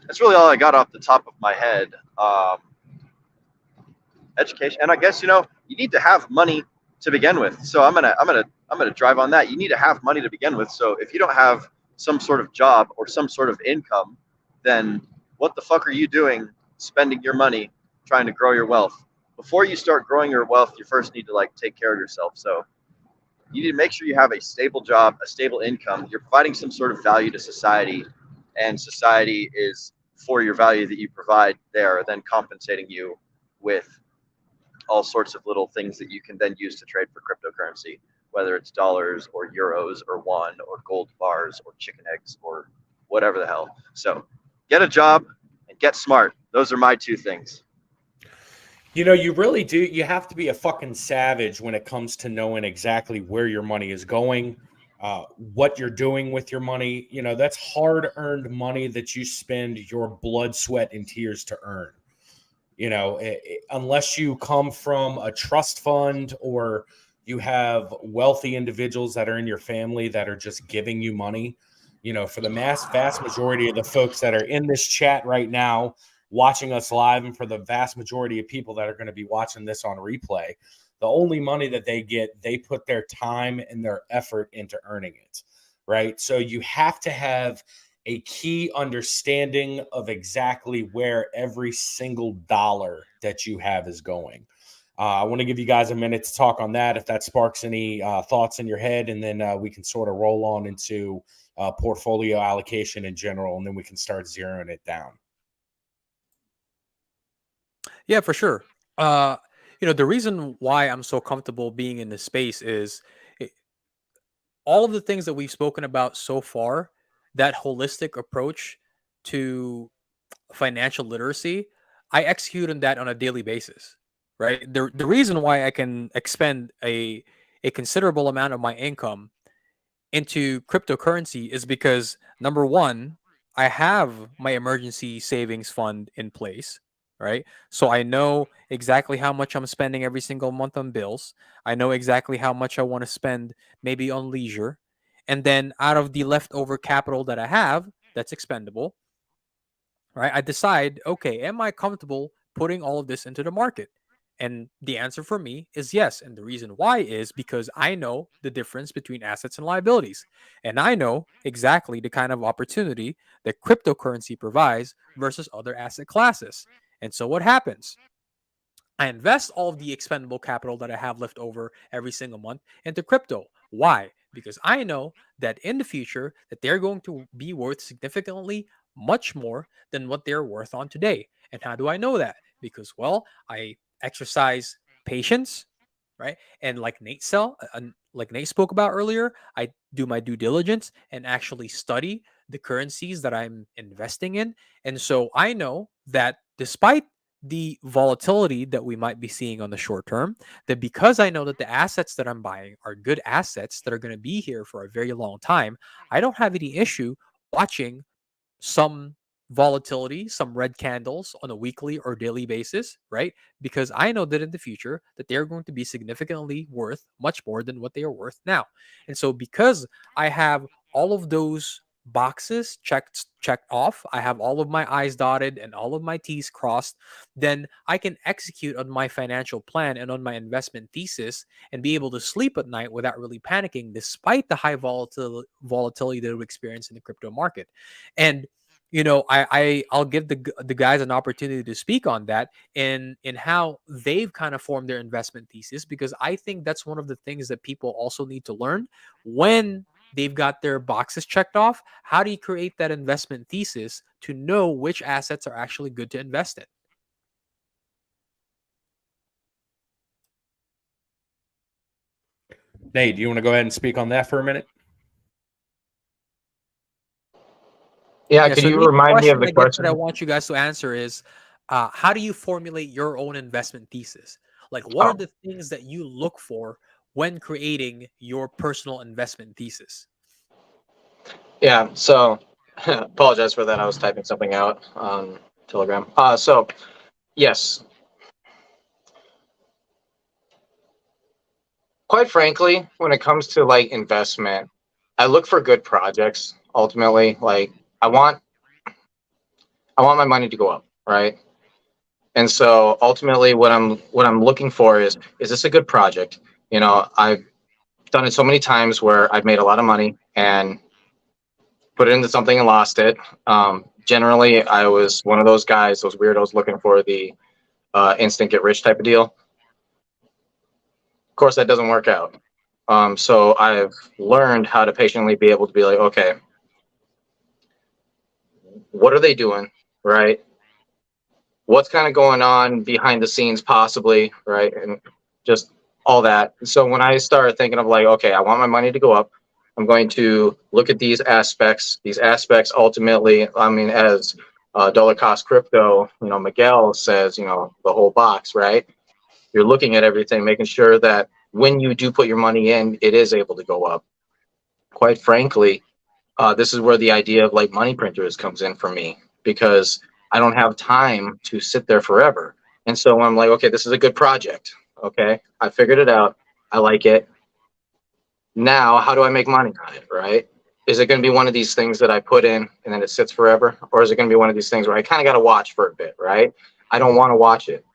That's really all I got off the top of my head. Education, and I guess you need to have money to begin with. So I'm gonna drive on that. You need to have money to begin with. So if you don't have some sort of job or some sort of income, then what the fuck are you doing spending your money trying to grow your wealth? Before you start growing your wealth, you first need to take care of yourself. So you need to make sure you have a stable job, a stable income. You're providing some sort of value to society, and society is, for your value that you provide, they are then compensating you with all sorts of little things that you can then use to trade for cryptocurrency, whether it's dollars or euros or won or gold bars or chicken eggs or whatever the hell. So get a job and get smart. Those are my two things. You really do. You have to be a fucking savage when it comes to knowing exactly where your money is going, what you're doing with your money. That's hard-earned money that you spend your blood, sweat, and tears to earn. Unless you come from a trust fund or you have wealthy individuals that are in your family that are just giving you money, for the vast majority of the folks that are in this chat right now, watching us live, and for the vast majority of people that are going to be watching this on replay, the only money that they get, they put their time and their effort into earning it, right? So you have to have a key understanding of exactly where every single dollar that you have is going. I want to give you guys a minute to talk on that, if that sparks any thoughts in your head, and then we can sort of roll on into portfolio allocation in general, and then we can start zeroing it down. Yeah, for sure. The reason why I'm so comfortable being in this space is all of the things that we've spoken about so far, that holistic approach to financial literacy, I execute on that on a daily basis, right? The reason why I can expend a considerable amount of my income into cryptocurrency is because, number one, I have my emergency savings fund in place, right? So I know exactly how much I'm spending every single month on bills. I know exactly how much I want to spend maybe on leisure. And then out of the leftover capital that I have that's expendable, right? I decide, okay, am I comfortable putting all of this into the market? And the answer for me is yes. And the reason why is because I know the difference between assets and liabilities. And I know exactly the kind of opportunity that cryptocurrency provides versus other asset classes. And so what happens? I invest all of the expendable capital that I have left over every single month into crypto. Why? Because I know that in the future that they're going to be worth significantly much more than what they're worth on today. And how do I know that? Because, well, I exercise patience, right? And like Nate spoke about earlier, I do my due diligence and actually study the currencies that I'm investing in. And so I know that despite the volatility that we might be seeing on the short term, that because I know that the assets that I'm buying are good assets that are going to be here for a very long time, I don't have any issue watching some volatility, some red candles on a weekly or daily basis, right? Because I know that in the future that they're going to be significantly worth much more than what they are worth now. And so because I have all of those boxes checked off, I have all of my I's dotted and all of my T's crossed, then I can execute on my financial plan and on my investment thesis and be able to sleep at night without really panicking despite the high volatility that we experience in the crypto market. And I'll give the guys an opportunity to speak on that in how they've kind of formed their investment thesis, because I think that's one of the things that people also need to learn when they've got their boxes checked off. How do you create that investment thesis to know which assets are actually good to invest in? Nate, do you want to go ahead and speak on that for a minute? Yeah, Yeah, could so you the remind me of question the I guess that I question? want you guys to answer is, how do you formulate your own investment thesis? Like, what are Oh, the things that you look for when creating your personal investment thesis? yeah. So, apologize for that. I was typing something out on Telegram. So yes, quite frankly, when it comes to like investment, I look for good projects. Ultimately, like I want, I want my money to go up, right? And so ultimately, what I'm looking for is this a good project? I've done it so many times where I've made a lot of money and put it into something and lost it. Generally, I was one of those guys, those weirdos looking for the instant get rich type of deal. Of course, that doesn't work out. So I've learned how to patiently be able to be like, okay, what are they doing, right? What's kind of going on behind the scenes, possibly, right? And just all that. So when I started thinking of like, okay, I want my money to go up, I'm going to look at these aspects. These aspects ultimately, I mean, as dollar cost crypto, Miguel says, the whole box, right? You're looking at everything, making sure that when you do put your money in, it is able to go up. Quite frankly, this is where the idea of like money printers comes in for me, because I don't have time to sit there forever. And so I'm like, okay, this is a good project. Okay, I figured it out. I like it. Now, how do I make money on it, right? Is it going to be one of these things that I put in and then it sits forever? Or is it going to be one of these things where I kind of got to watch for a bit, right? I don't want to watch it.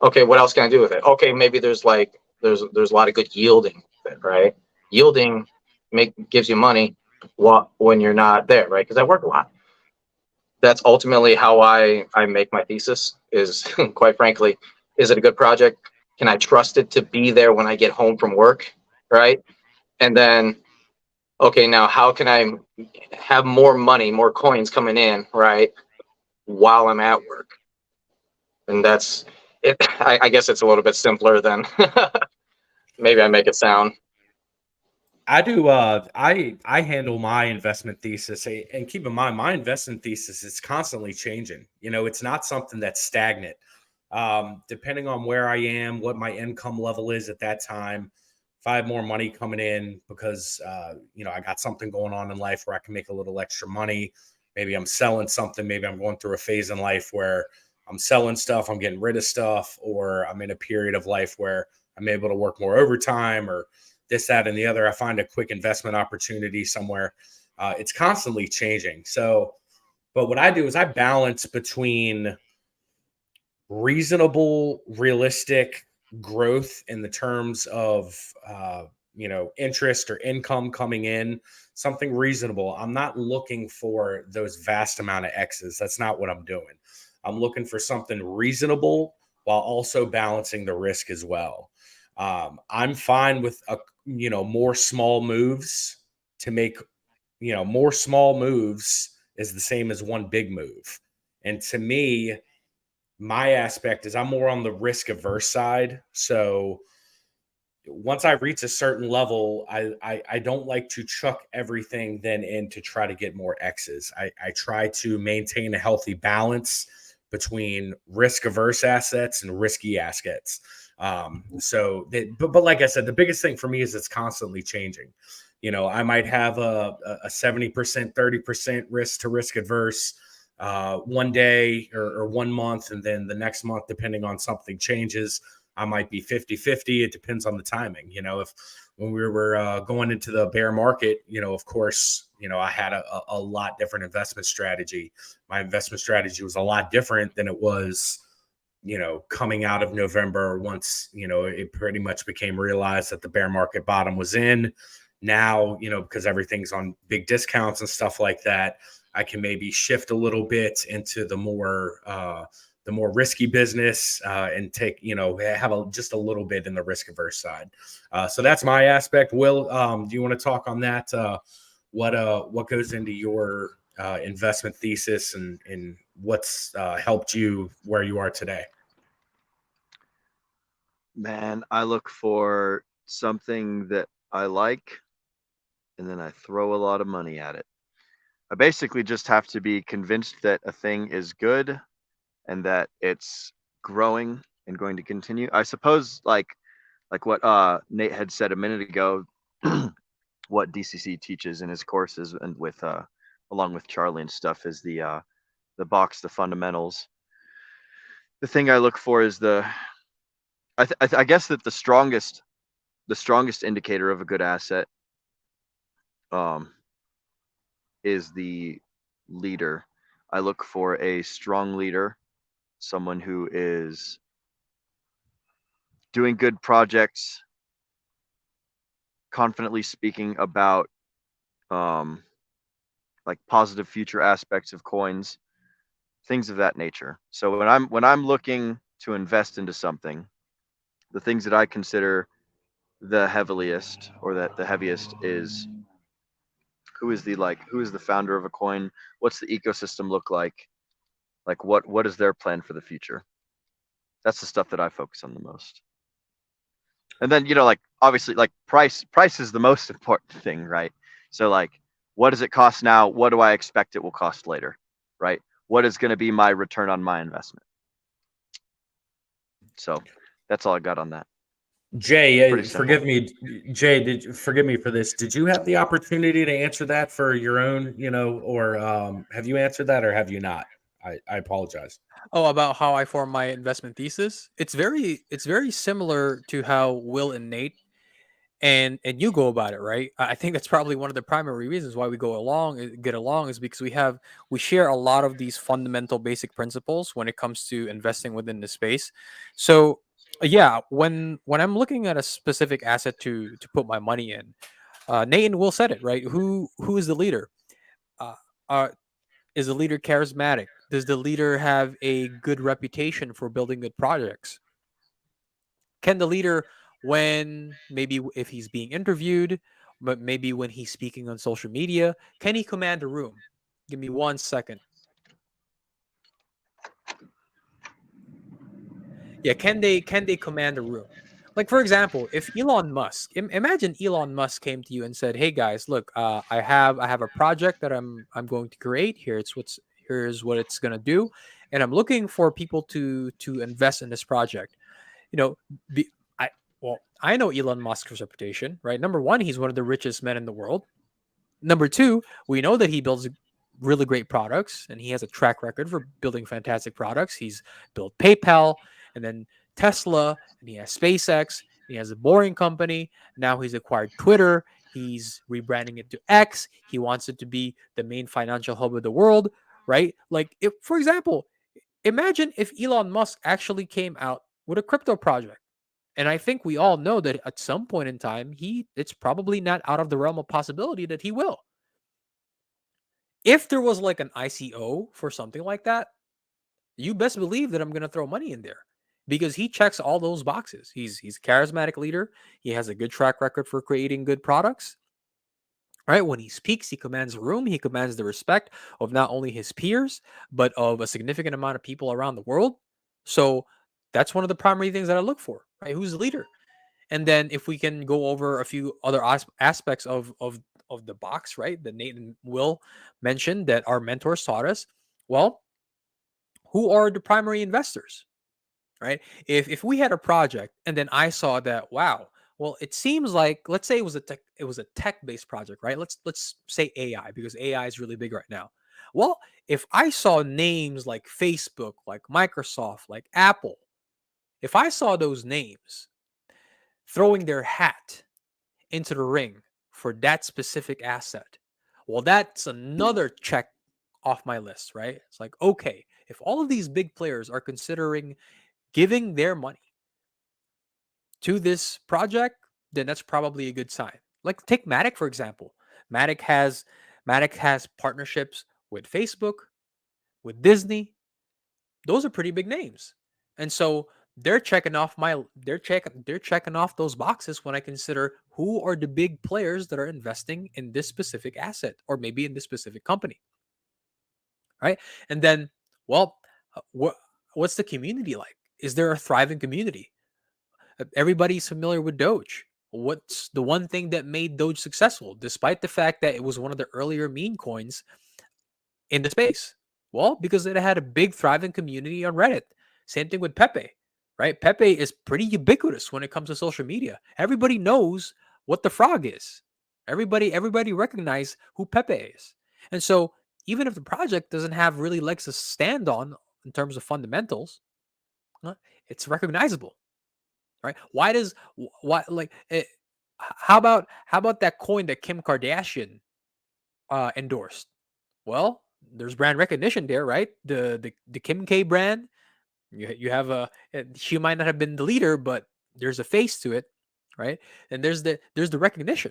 Okay, what else can I do with it? Okay, maybe there's a lot of good yielding with it, right? Yielding gives you money when you're not there, right? Because I work a lot. That's ultimately how I make my thesis is quite frankly, is it a good project? Can I trust it to be there when I get home from work, right? And then, okay, now how can I have more money, more coins coming in, right, while I'm at work? And that's it. I guess it's a little bit simpler than maybe I make it sound. I do. I handle my investment thesis, and keep in mind, my investment thesis is constantly changing. It's not something that's stagnant. Depending on where I am, what my income level is at that time, if I have more money coming in because, I got something going on in life where I can make a little extra money. Maybe I'm selling something. Maybe I'm going through a phase in life where I'm selling stuff, I'm getting rid of stuff, or I'm in a period of life where I'm able to work more overtime or this, that, and the other. I find a quick investment opportunity somewhere. It's constantly changing. So, but what I do is I balance between reasonable, realistic growth in the terms of, interest or income coming in, something reasonable. I'm not looking for those vast amount of X's. That's not what I'm doing. I'm looking for something reasonable while also balancing the risk as well. I'm fine with more small moves to make, more small moves is the same as one big move. And to me, my aspect is I'm more on the risk averse side. So once I reach a certain level, I don't like to chuck everything then in to try to get more X's. I try to maintain a healthy balance between risk averse assets and risky assets. But like I said, the biggest thing for me is it's constantly changing. I might have a 70%, 30% risk to risk adverse one day or 1 month. And then the next month, depending on something changes, I might be 50-50. It depends on the timing. If when we were going into the bear market, of course, I had a lot different investment strategy. My investment strategy was a lot different than it was, coming out of November once, it pretty much became realized that the bear market bottom was in. Now, because everything's on big discounts and stuff like that, I can maybe shift a little bit into the more risky business and take, have just a little bit in the risk averse side. So that's my aspect. Will, do you want to talk on that? What goes into your investment thesis and what's helped you where you are today? Man, I look for something that I like, and then I throw a lot of money at it. I basically just have to be convinced that a thing is good and that it's growing and going to continue. I suppose like what Nate had said a minute ago, what DCC teaches in his courses and with along with Charlie and stuff is the box, the fundamentals. The thing I look for is I guess that the strongest indicator of a good asset is the leader. I look for a strong leader, someone who is doing good projects, confidently speaking about like positive future aspects of coins, things of that nature. So when I'm looking to invest into something, the things that I consider the heaviest or that the heaviest is who is the founder of a coin, what's the ecosystem look like what is their plan for the future. That's the stuff that I focus on the most. And then obviously price is the most important thing, right? So what does it cost now? What do I expect it will cost later, right? What is going to be my return on my investment? So that's all I got on that. Jay, forgive me. Jay, forgive me for this. Did you have the opportunity to answer that for your own, or have you answered that or have you not? I apologize. Oh, about how I form my investment thesis. It's very similar to how Will and Nate and you go about it, right? I think that's probably one of the primary reasons why we get along is because we share a lot of these fundamental basic principles when it comes to investing within the space. So yeah, when I'm looking at a specific asset to put my money in, Nate and Will said it, right? Who is the leader? Uh, is the leader charismatic? Does the leader have a good reputation for building good projects? Can the leader, when maybe if he's being interviewed, but maybe when he's speaking on social media, can he command a room? Give me 1 second. Yeah, can they command a room? Like for example, if Elon Musk, imagine Elon Musk came to you and said, "Hey guys, look, I have a project that I'm going to create. Here's what it's gonna do, and I'm looking for people to invest in this project." You know, be, I well, I know Elon Musk's reputation, right? Number one, he's one of the richest men in the world. Number two, we know that he builds really great products and he has a track record for building fantastic products. He's built PayPal and then Tesla, and he has SpaceX, he has a Boring Company. Now he's acquired Twitter. He's rebranding it to X. He wants it to be the main financial hub of the world, right? Like, if, for example, imagine if Elon Musk actually came out with a crypto project. And I think we all know that at some point in time, it's probably not out of the realm of possibility that he will. If there was like an ICO for something like that, you best believe that I'm going to throw money in there because he checks all those boxes. He's a charismatic leader. He has a good track record for creating good products. Right? When he speaks, he commands a room. He commands the respect of not only his peers, but of a significant amount of people around the world. So that's one of the primary things that I look for, right? Who's the leader? And then if we can go over a few other aspects of the box, right? That Nate and Will mentioned that our mentors taught us. Well, who are the primary investors, right? If we had a project and then I saw that, wow, well, it seems like, let's say it was a tech-based project, right? Let's say AI, because AI is really big right now. Well, if I saw names like Facebook, like Microsoft, like Apple, if I saw those names throwing their hat into the ring for that specific asset, well, that's another check off my list, right? It's like, okay, if all of these big players are considering giving their money to this project, then that's probably a good sign. Like, take Matic, for example. Matic has partnerships with Facebook, with Disney. Those are pretty big names. And so they're checking off those boxes when I consider who are the big players that are investing in this specific asset or maybe in this specific company. Right? And then, well, what's the community like? Is there a thriving community? Everybody's familiar with Doge. What's the one thing that made Doge successful, despite the fact that it was one of the earlier meme coins in the space? Well, because it had a big thriving community on Reddit. Same thing with Pepe, right? Pepe is pretty ubiquitous when it comes to social media. Everybody knows what the frog is. Everybody recognize who Pepe is. And so even if the project doesn't have really legs to stand on in terms of fundamentals, it's recognizable. Right? Why like how about that coin that Kim Kardashian endorsed? Well, there's brand recognition there, right? The Kim K brand. You have she might not have been the leader, but there's a face to it, right? And there's the recognition,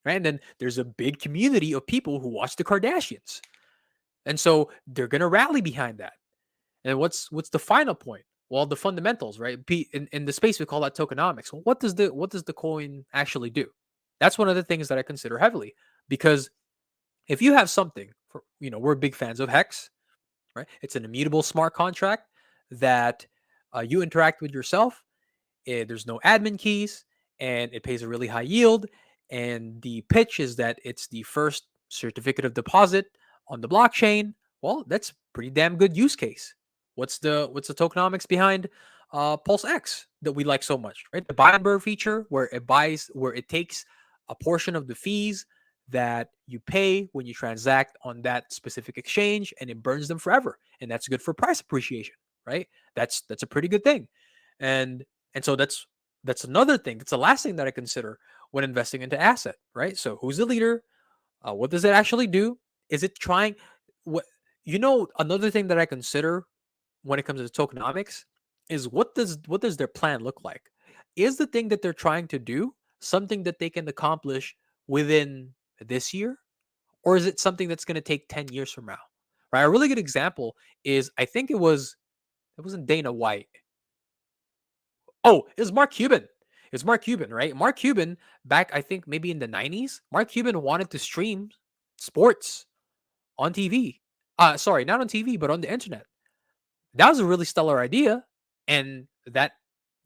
right? And then there's a big community of people who watch the Kardashians, and so they're gonna rally behind that. And what's the final point? Well, the fundamentals, right? In the space we call that tokenomics. Well, what does the coin actually do? That's one of the things that I consider heavily, because if you have something, we're big fans of Hex, right? It's an immutable smart contract that you interact with yourself. There's no admin keys, and it pays a really high yield. And the pitch is that it's the first certificate of deposit on the blockchain. Well, that's a pretty damn good use case. What's the tokenomics behind Pulse X that we like so much, right? The buy and burn feature, where it takes a portion of the fees that you pay when you transact on that specific exchange, and it burns them forever, and that's good for price appreciation, right? That's a pretty good thing, and so that's another thing. That's the last thing that I consider when investing into asset, right? So who's the leader? What does it actually do? Is it trying? Another thing that I consider when it comes to tokenomics is what does their plan look like? Is the thing that they're trying to do something that they can accomplish within this year, or is it something that's going to take 10 years from now? Right? A really good example is, I think it wasn't Dana White. Oh, it was Mark Cuban. It's Mark Cuban, right? Mark Cuban, back, I think maybe in the 90s, Mark Cuban wanted to stream sports on TV. Sorry, not on TV, but on the internet. That was a really stellar idea, and that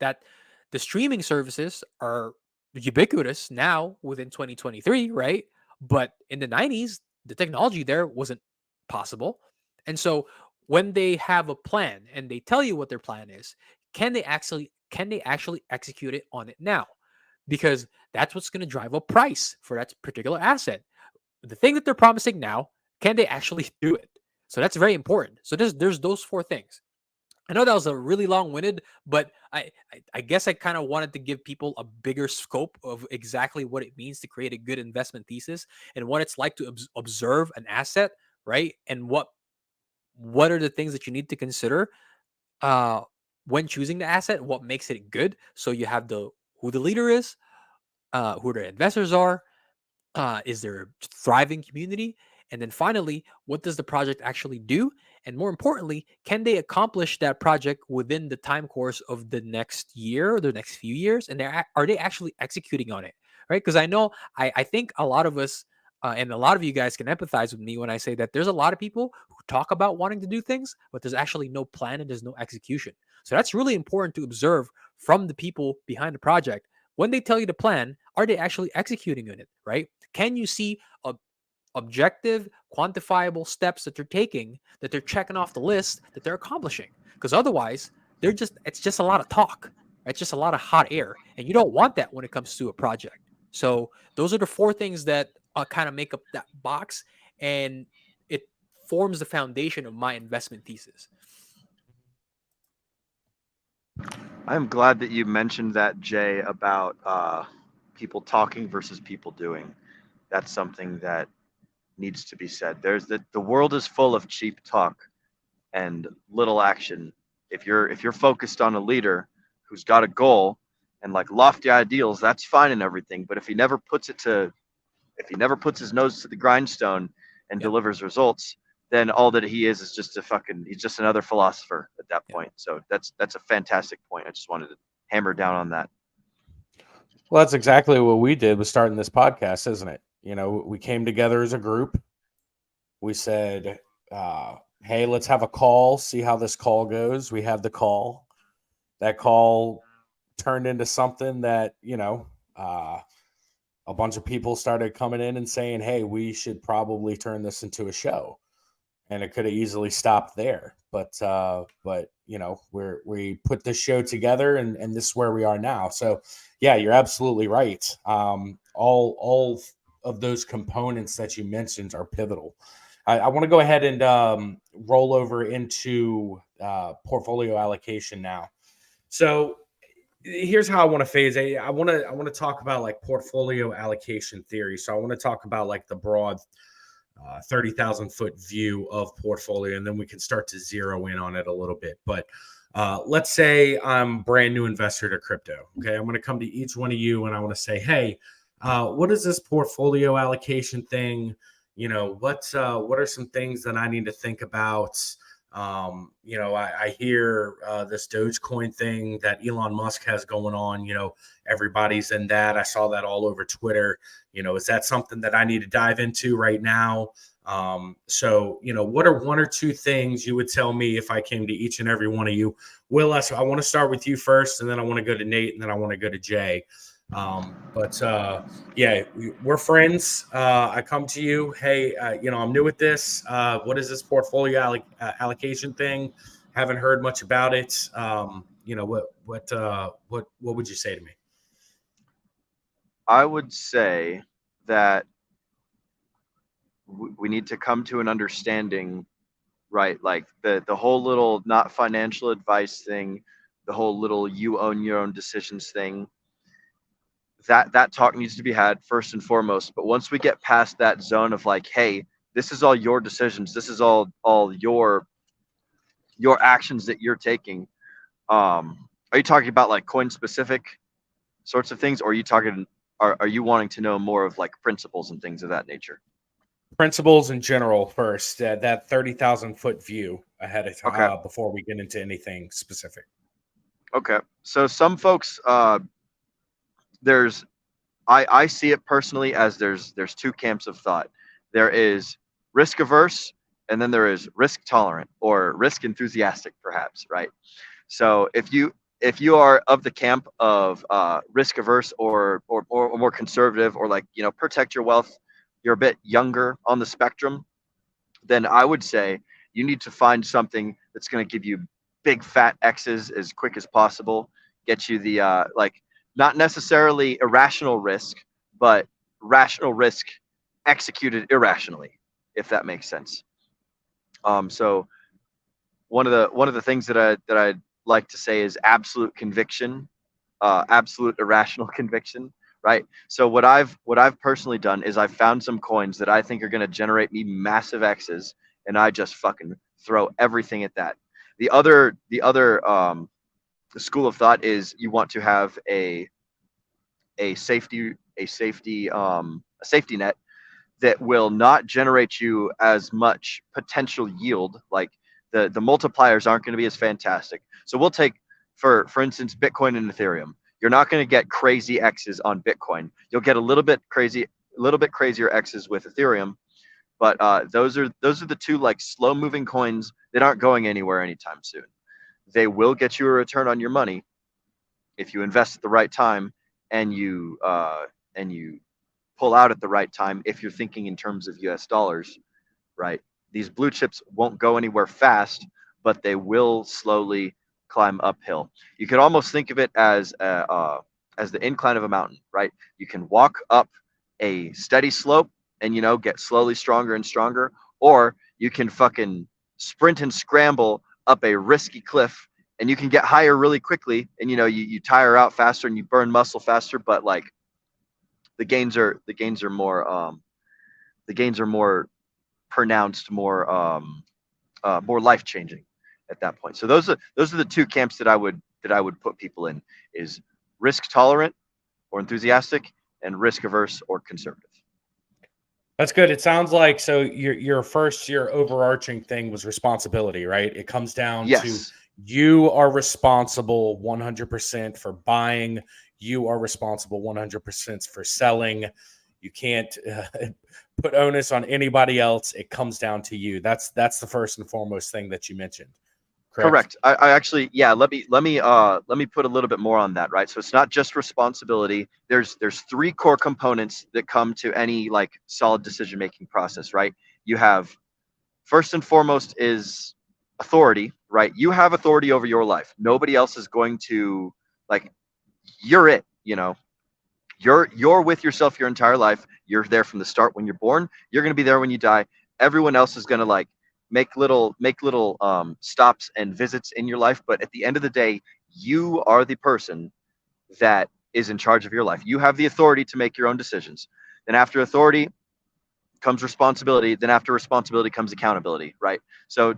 the streaming services are ubiquitous now within 2023, right? But in the 90s, the technology there wasn't possible. And so when they have a plan and they tell you what their plan is, can they actually execute it on it now? because that's what's going to drive up price for that particular asset. The thing that they're promising now, can they actually do it? So that's very important. So there's those 4 things. I know that was a really long-winded, but I guess I kind of wanted to give people a bigger scope of exactly what it means to create a good investment thesis and what it's like to observe an asset, right? And what are the things that you need to consider when choosing the asset, what makes it good. So you have who the leader is, who the investors are, is there a thriving community? And then finally, what does the project actually do? And more importantly, can they accomplish that project within the time course of the next year or the next few years? And are they actually executing on it? Right? Because I know, I think a lot of us, and a lot of you guys can empathize with me when I say that there's a lot of people who talk about wanting to do things, but there's actually no plan and there's no execution. So that's really important to observe from the people behind the project. When they tell you the plan, are they actually executing on it, right? Can you see objective, quantifiable steps that they're taking, that they're checking off the list, that they're accomplishing? Because otherwise, it's just a lot of talk. It's just a lot of hot air. And you don't want that when it comes to a project. So those are the 4 things that kind of make up that box. And it forms the foundation of my investment thesis. I'm glad that you mentioned that, Jay, about people talking versus people doing. That's something that needs to be said. There's the world is full of cheap talk and little action. If you're focused on a leader who's got a goal and like lofty ideals, that's fine and everything. But if he never puts his nose to the grindstone and delivers results, then all that he is just he's just another philosopher at that point. So that's a fantastic point. I just wanted to hammer down on that. Well, that's exactly what we did with starting this podcast, isn't it? We came together as a group. We said, hey, let's have a call, see how this call goes. We had the call. That call turned into something that, a bunch of people started coming in and saying, hey, we should probably turn this into a show. And it could have easily stopped there. But we put this show together and this is where we are now. So yeah, you're absolutely right. All of those components that you mentioned are pivotal. I want to go ahead and roll over into portfolio allocation now. So here's how I want to phase it. I want to talk about like portfolio allocation theory. So I want to talk about like the broad 30,000 foot view of portfolio, and then we can start to zero in on it a little bit. But let's say I'm brand new investor to crypto. Okay, I'm going to come to each one of you and I want to say, hey, what is this portfolio allocation thing? What are some things that I need to think about? I hear this Dogecoin thing that Elon Musk has going on. Everybody's in that. I saw that all over Twitter. Is that something that I need to dive into right now? So what are 1 or 2 things you would tell me if I came to each and every one of you? Will, I want to start with you first, and then I want to go to Nate, and then I want to go to Jay. Yeah, we're friends. I come to you. Hey, I'm new at this. What is this portfolio allocation thing? Haven't heard much about it. What would you say to me? I would say that we need to come to an understanding, right? Like the whole little not financial advice thing, the whole little you own your own decisions thing. That talk needs to be had first and foremost. But once we get past that zone of like, hey, this is all your decisions, this is all your actions that you're taking. Are you talking about like coin specific sorts of things, or are you wanting to know more of like principles and things of that nature? Principles in general first. That 30,000 foot view ahead of time. Okay. Before we get into anything specific. Okay, so some folks. I see it personally as there's 2 camps of thought. There is risk averse, and then there is risk tolerant or risk enthusiastic, perhaps, right? So if you are of the camp of risk averse or more conservative, or like protect your wealth, you're a bit younger on the spectrum, then I would say you need to find something that's going to give you big fat X's as quick as possible, get you the not necessarily irrational risk, but rational risk executed irrationally, if that makes sense. So one of the things that I'd like to say is absolute conviction, absolute irrational conviction, right? So what I've personally done is I've found some coins that I think are going to generate me massive X's, and I just fucking throw everything at that. The other school of thought is you want to have a safety net that will not generate you as much potential yield. Like the multipliers aren't going to be as fantastic. So we'll take for instance Bitcoin and Ethereum. You're not going to get crazy X's on Bitcoin. You'll get a little bit crazier X's with Ethereum. But those are the two like slow moving coins that aren't going anywhere anytime soon. They will get you a return on your money if you invest at the right time and you pull out at the right time. If you're thinking in terms of US dollars, right? These blue chips won't go anywhere fast, but they will slowly climb uphill. You could almost think of it as the incline of a mountain, right? You can walk up a steady slope and get slowly stronger and stronger, or you can fucking sprint and scramble up a risky cliff and you can get higher really quickly, and you tire out faster and you burn muscle faster, but like the gains are more pronounced, more life changing at that point. So those are the two camps that I would put people in, is risk tolerant or enthusiastic, and risk averse or conservative. That's good. It sounds like, so your overarching thing was responsibility, right? It comes down to you are responsible 100% for buying. You are responsible 100% for selling. You can't put onus on anybody else. It comes down to you. That's the first and foremost thing that you mentioned. Correct. I actually, let me put a little bit more on that, right? So it's not just responsibility. There's three core components that come to any like solid decision-making process, right? You have, first and foremost, is authority, right? You have authority over your life. Nobody else is going to, like, you're it, you're with yourself your entire life. You're there from the start when you're born. You're going to be there when you die. Everyone else is going to like make little stops and visits in your life, but at the end of the day, you are the person that is in charge of your life. You have the authority to make your own decisions. Then after authority comes responsibility. Then after responsibility comes accountability, right? So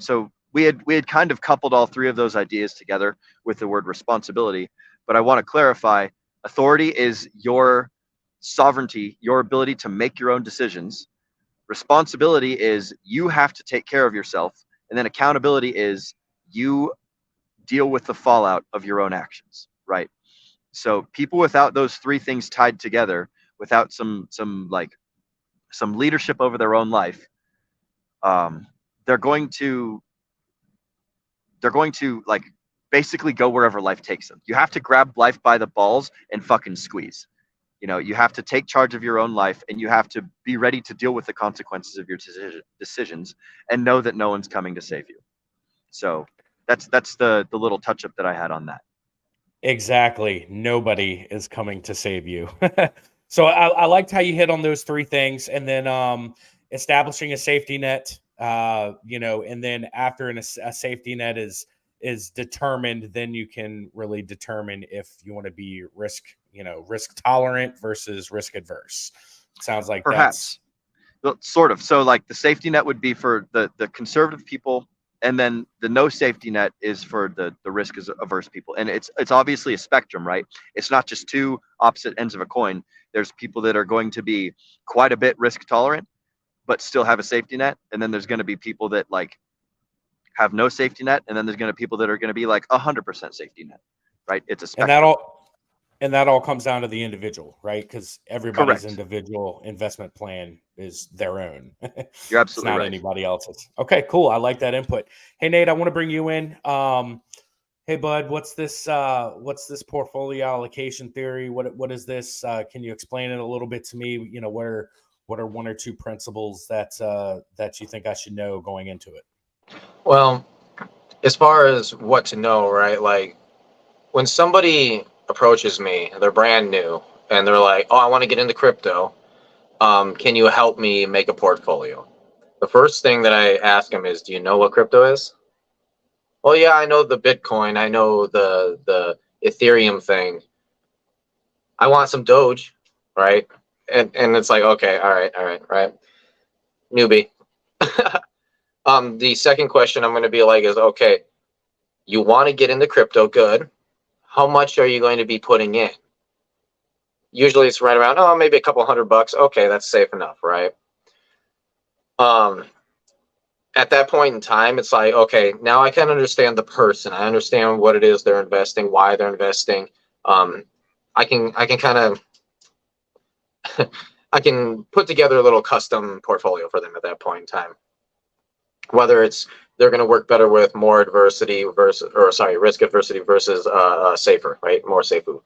we had kind of coupled all three of those ideas together with the word responsibility, but I want to clarify, authority is your sovereignty, your ability to make your own decisions. Responsibility is you have to take care of yourself. And then accountability is you deal with the fallout of your own actions, right? So people without those three things tied together, without some leadership over their own life, they're going to like basically go wherever life takes them. You have to grab life by the balls and fucking squeeze. You have to take charge of your own life, and you have to be ready to deal with the consequences of your decisions and know that no one's coming to save you. So that's the little touch up that I had on that. Exactly. Nobody is coming to save you. So I liked how you hit on those three things, and then establishing a safety net, and then after a safety net is determined, then you can really determine if you want to be risk tolerant versus risk adverse. Sounds like perhaps sort of. So like the safety net would be for the conservative people, and then the no safety net is for the risk averse people. And it's obviously a spectrum, right? It's not just two opposite ends of a coin. There's people that are going to be quite a bit risk tolerant but still have a safety net, and then there's going to be people that like have no safety net, and then there's going to be people that are going to be like 100% safety net, right? It's a spectrum. And that all comes down to the individual, right? Because everybody's individual investment plan is their own. You're absolutely not right. Anybody else's. Okay, cool. I like that input. Hey, Nate, I want to bring you in. Hey, bud, what's this portfolio allocation theory? What is this? Can you explain it a little bit to me? What are one or two principles that you think I should know going into it? Well, as far as what to know, right? Like when somebody approaches me, they're brand new, and they're like, "Oh, I want to get into crypto. Can you help me make a portfolio?" The first thing that I ask them is, "Do you know what crypto is?" "Well, yeah, I know the Bitcoin. I know the Ethereum thing. I want some Doge, right?" And it's like, okay, all right, newbie. The second question I'm going to be like is, okay, you want to get into crypto, good. How much are you going to be putting in? Usually it's right around, oh, maybe a couple $100. Okay, that's safe enough, right? At that point in time, it's like, okay, now I can understand the person. I understand what it is they're investing, why they're investing. I can kind of I can put together a little custom portfolio for them at that point in time. Whether it's they're going to work better with more adversity versus, or sorry, risk adversity versus safer, right? More safer.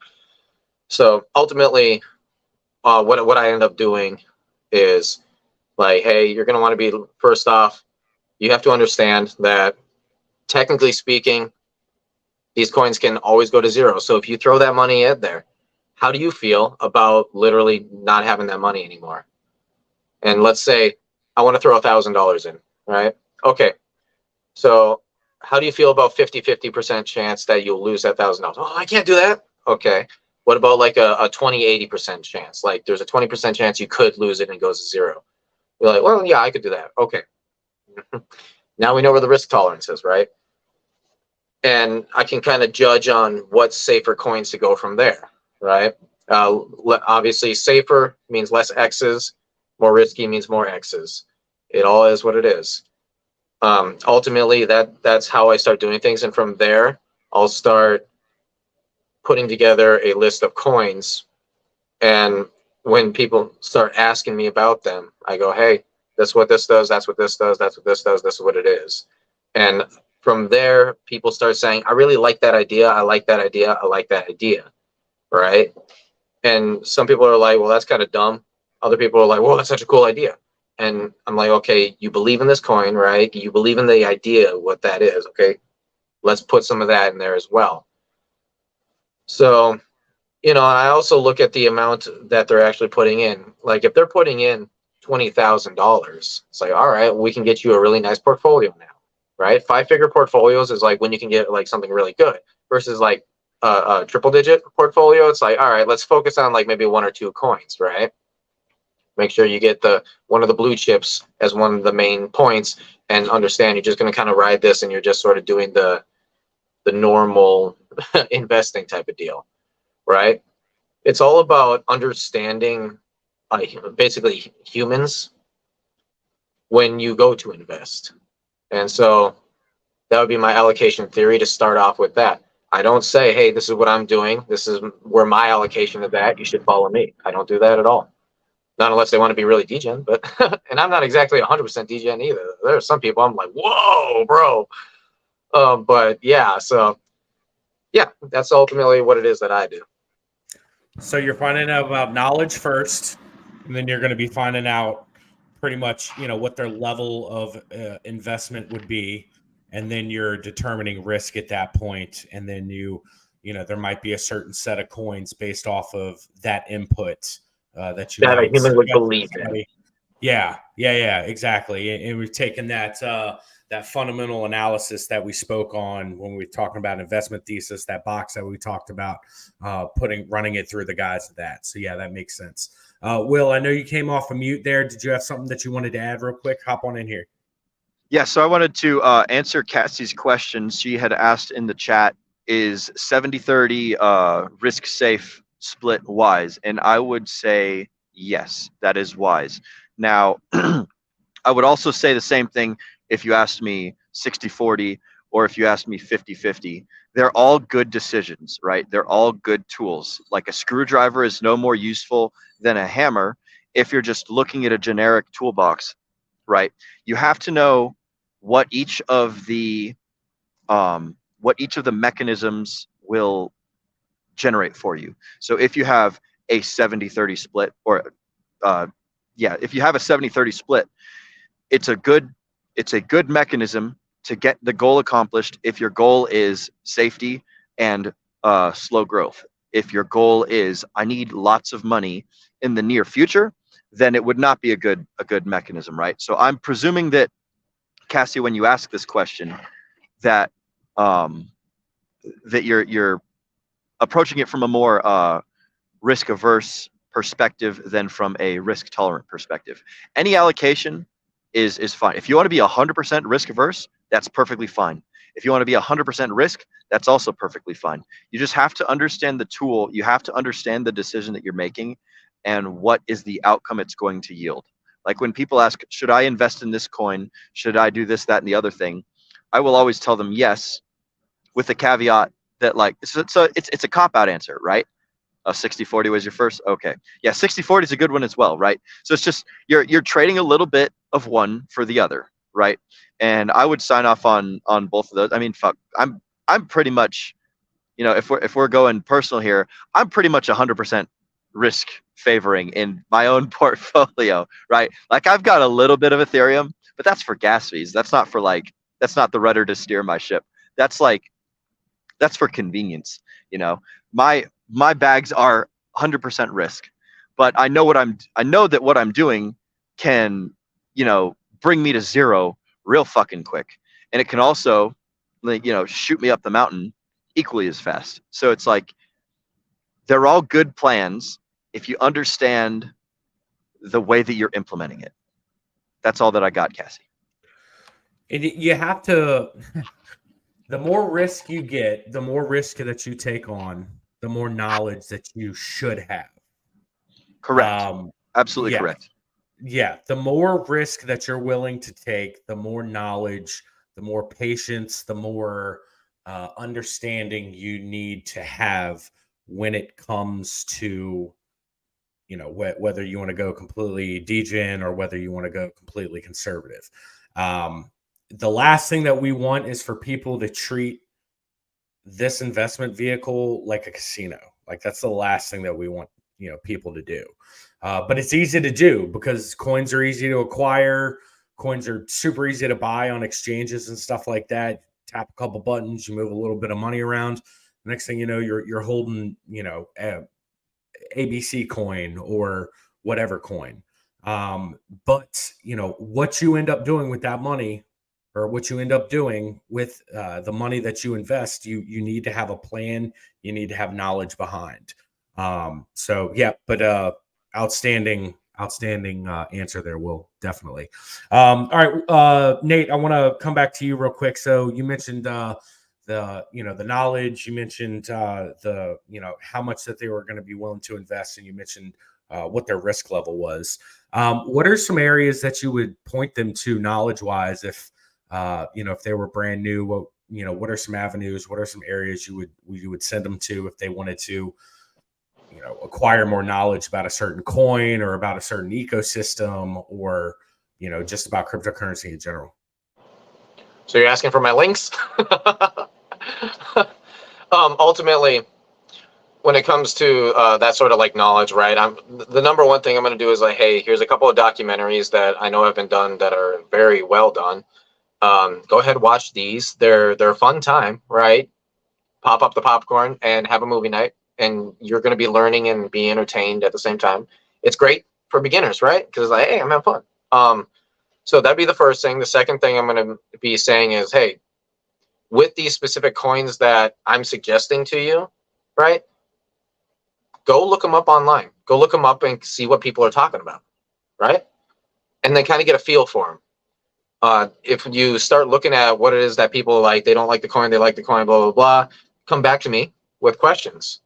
So ultimately, what I end up doing is like, hey, you're going to want to be, first off, you have to understand that technically speaking, these coins can always go to zero. So if you throw that money in there, how do you feel about literally not having that money anymore? And let's say I want to throw $1,000 in, right? Okay. So how do you feel about 50% chance that you'll lose that $1,000? Oh, I can't do that. Okay. What about like a 20-80% chance? Like there's a 20% chance you could lose it and it goes to zero. You're like, well, yeah, I could do that. Okay. Now we know where the risk tolerance is, right? And I can kind of judge on what's safer coins to go from there, right? Obviously, safer means less X's, more risky means more X's. It all is what it is. Ultimately, that's how I start doing things. And from there, I'll start putting together a list of coins. And when people start asking me about them, I go, hey, that's what this does, that's what this does, that's what this does, this is what it is. And from there, people start saying, I really like that idea, I like that idea, I like that idea, right? And some people are like, well, that's kind of dumb. Other people are like, well, that's such a cool idea. And I'm like, okay, you believe in this coin, right? You believe in the idea, what that is, okay? Let's put some of that in there as well. So, you know, I also look at the amount that they're actually putting in. Like if they're putting in $20,000, it's like, all right, we can get you a really nice portfolio now, right? 5-figure portfolios is like when you can get like something really good versus like a triple-digit portfolio. It's like, all right, let's focus on like maybe 1 or 2 coins, right? Make sure you get one of the blue chips as one of the main points, and understand you're just going to kind of ride this, and you're just sort of doing the normal investing type of deal, right? It's all about understanding basically humans when you go to invest. And so that would be my allocation theory to start off with that. I don't say, hey, this is what I'm doing, this is where my allocation is at, you should follow me. I don't do that at all. Not unless they want to be really degen, but and I'm not exactly 100% degen either. There are some people I'm like, whoa, bro. But yeah, so yeah, that's ultimately what it is that I do. So you're finding out about knowledge first, and then you're going to be finding out pretty much, you know, what their level of investment would be, and then you're determining risk at that point, and then you know, there might be a certain set of coins based off of that input that you that a human would believe in. Yeah, exactly. And we've taken that that fundamental analysis that we spoke on when we were talking about investment thesis, that box that we talked about, running it through the guys of that. So yeah, that makes sense. Will, I know you came off of mute there. Did you have something that you wanted to add real quick? Hop on in here. Yeah, so I wanted to answer Cassie's question. She had asked in the chat, is 70-30 risk safe split wise? And I would say yes, that is wise. Now, I would also say the same thing if you asked me 60-40 or if you asked me 50-50. They're all good decisions, right? They're all good tools. Like a screwdriver is no more useful than a hammer if you're just looking at a generic toolbox, right? You have to know what each of the mechanisms will generate for you. So if you have a 70-30 split, or if you have a 70-30 split, it's a good mechanism to get the goal accomplished if your goal is safety and slow growth. if your goal is I need lots of money in the near future, then it would not be a good mechanism, right? So I'm presuming that, Cassie, when you ask this question, that that you're approaching it from a more risk averse perspective than from a risk tolerant perspective. Any allocation is fine. If you want to be 100% risk averse, that's perfectly fine. If you want to be 100% risk, that's also perfectly fine. You just have to understand the tool. You have to understand the decision that you're making and what is the outcome it's going to yield. Like when people ask, should I invest in this coin? Should I do this, that, and the other thing? I will always tell them yes, with the caveat that like, so it's a cop-out answer, right? 60-40 was your first? Okay. Yeah, 60-40 is a good one as well, right? So it's just, you're trading a little bit of one for the other, right? And I would sign off on both of those. I mean, fuck, I'm pretty much, you know, if we're going personal here, I'm pretty much 100% risk favoring in my own portfolio, right? Like I've got a little bit of Ethereum, but that's for gas fees. That's not for like, that's not the rudder to steer my ship. That's for convenience, you know. My bags are 100% risk, but I know that what I'm doing can, you know, bring me to zero real fucking quick, and it can also, like, you know, shoot me up the mountain equally as fast. So it's like they're all good plans if you understand the way that you're implementing it. That's all that I got, Cassie. And you have to. The more risk you get, the more risk that you take on, the more knowledge that you should have. Correct. Absolutely correct. Yeah. The more risk that you're willing to take, the more knowledge, the more patience, the more understanding you need to have when it comes to, you know, whether you want to go completely degen or whether you want to go completely conservative. The last thing that we want is for people to treat this investment vehicle like a casino. Like that's the last thing that we want, you know, people to do. But it's easy to do because coins are easy to acquire. Coins are super easy to buy on exchanges and stuff like that. Tap a couple buttons, you move a little bit of money around. Next thing you know, you're holding, you know, ABC coin or whatever coin. But you know what you end up doing with that money, or what you end up doing with the money that you invest, you need to have a plan. You need to have knowledge behind. So yeah, but outstanding answer there, Will, definitely. All right, Nate, I want to come back to you real quick. So you mentioned the knowledge. You mentioned the how much that they were going to be willing to invest, and you mentioned what their risk level was. What are some areas that you would point them to knowledge-wise if if they were brand new? What are some avenues? What are some areas you would send them to if they wanted to, acquire more knowledge about a certain coin or about a certain ecosystem, or just about cryptocurrency in general? So you're asking for my links? Ultimately, when it comes to that sort of like knowledge, right? The number one thing I'm going to do is like, hey, here's a couple of documentaries that I know have been done that are very well done. Go ahead, watch these. They're a fun time, right? Pop up the popcorn and have a movie night, and you're going to be learning and be entertained at the same time. It's great for beginners, right? Because it's like, hey, I'm having fun. So that'd be the first thing. The second thing I'm going to be saying is, hey, with these specific coins that I'm suggesting to you, right? Go look them up online. Go look them up and see what people are talking about, right? And then kind of get a feel for them. If you start looking at what it is that people like, they don't like the coin, they like the coin, blah, blah, blah, come back to me with questions.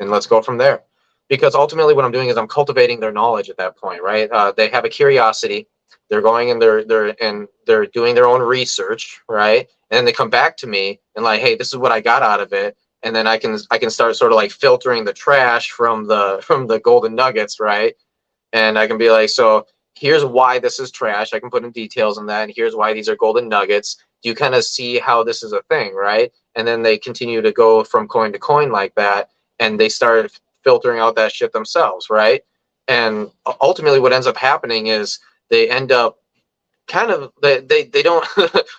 And let's go from there. Because ultimately what I'm doing is I'm cultivating their knowledge at that point, right? They have a curiosity. They're going and they're doing their own research, right? And then they come back to me and like, hey, this is what I got out of it. And then I can start sort of like filtering the trash from the golden nuggets, right? And I can be like, so here's why this is trash. I can put in details on that. And here's why these are golden nuggets. Do you kind of see how this is a thing, right? And then they continue to go from coin to coin like that. And they start filtering out that shit themselves, right? And ultimately what ends up happening is they end up kind of they don't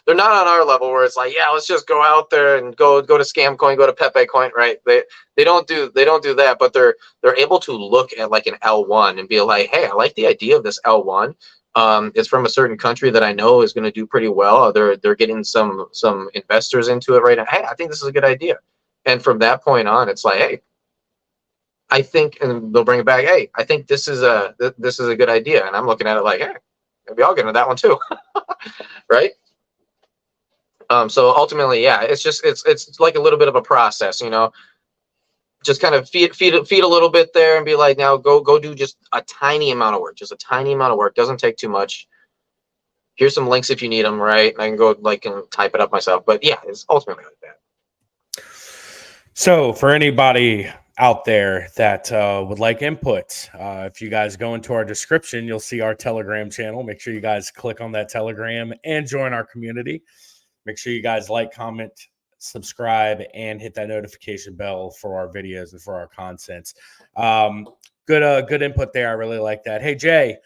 they're not on our level where it's like, yeah, let's just go out there and go to Scam Coin, go to Pepe Coin, right? They don't do that, but they're able to look at like an L1 and be like, hey, I like the idea of this L1. It's from a certain country that I know is going to do pretty well. They're getting some investors into it right now. Hey, I think this is a good idea. And from that point on, it's like, hey, I think, and they'll bring it back. Hey, I think this is a good idea. And I'm looking at it like, hey, maybe I'll get into that one too, right? So ultimately, yeah, it's like a little bit of a process, you know. Just kind of feed a little bit there and be like, now go do just a tiny amount of work, doesn't take too much. Here's some links if you need them, right? And I can go like and type it up myself. But yeah, it's ultimately like that. So for anybody out there that would like input, if you guys go into our description, you'll see our Telegram channel. Make sure you guys click on that Telegram and join our community. Make sure you guys like, comment, subscribe, and hit that notification bell for our videos and for our contents. Good input there. I really like that. Hey, Jay,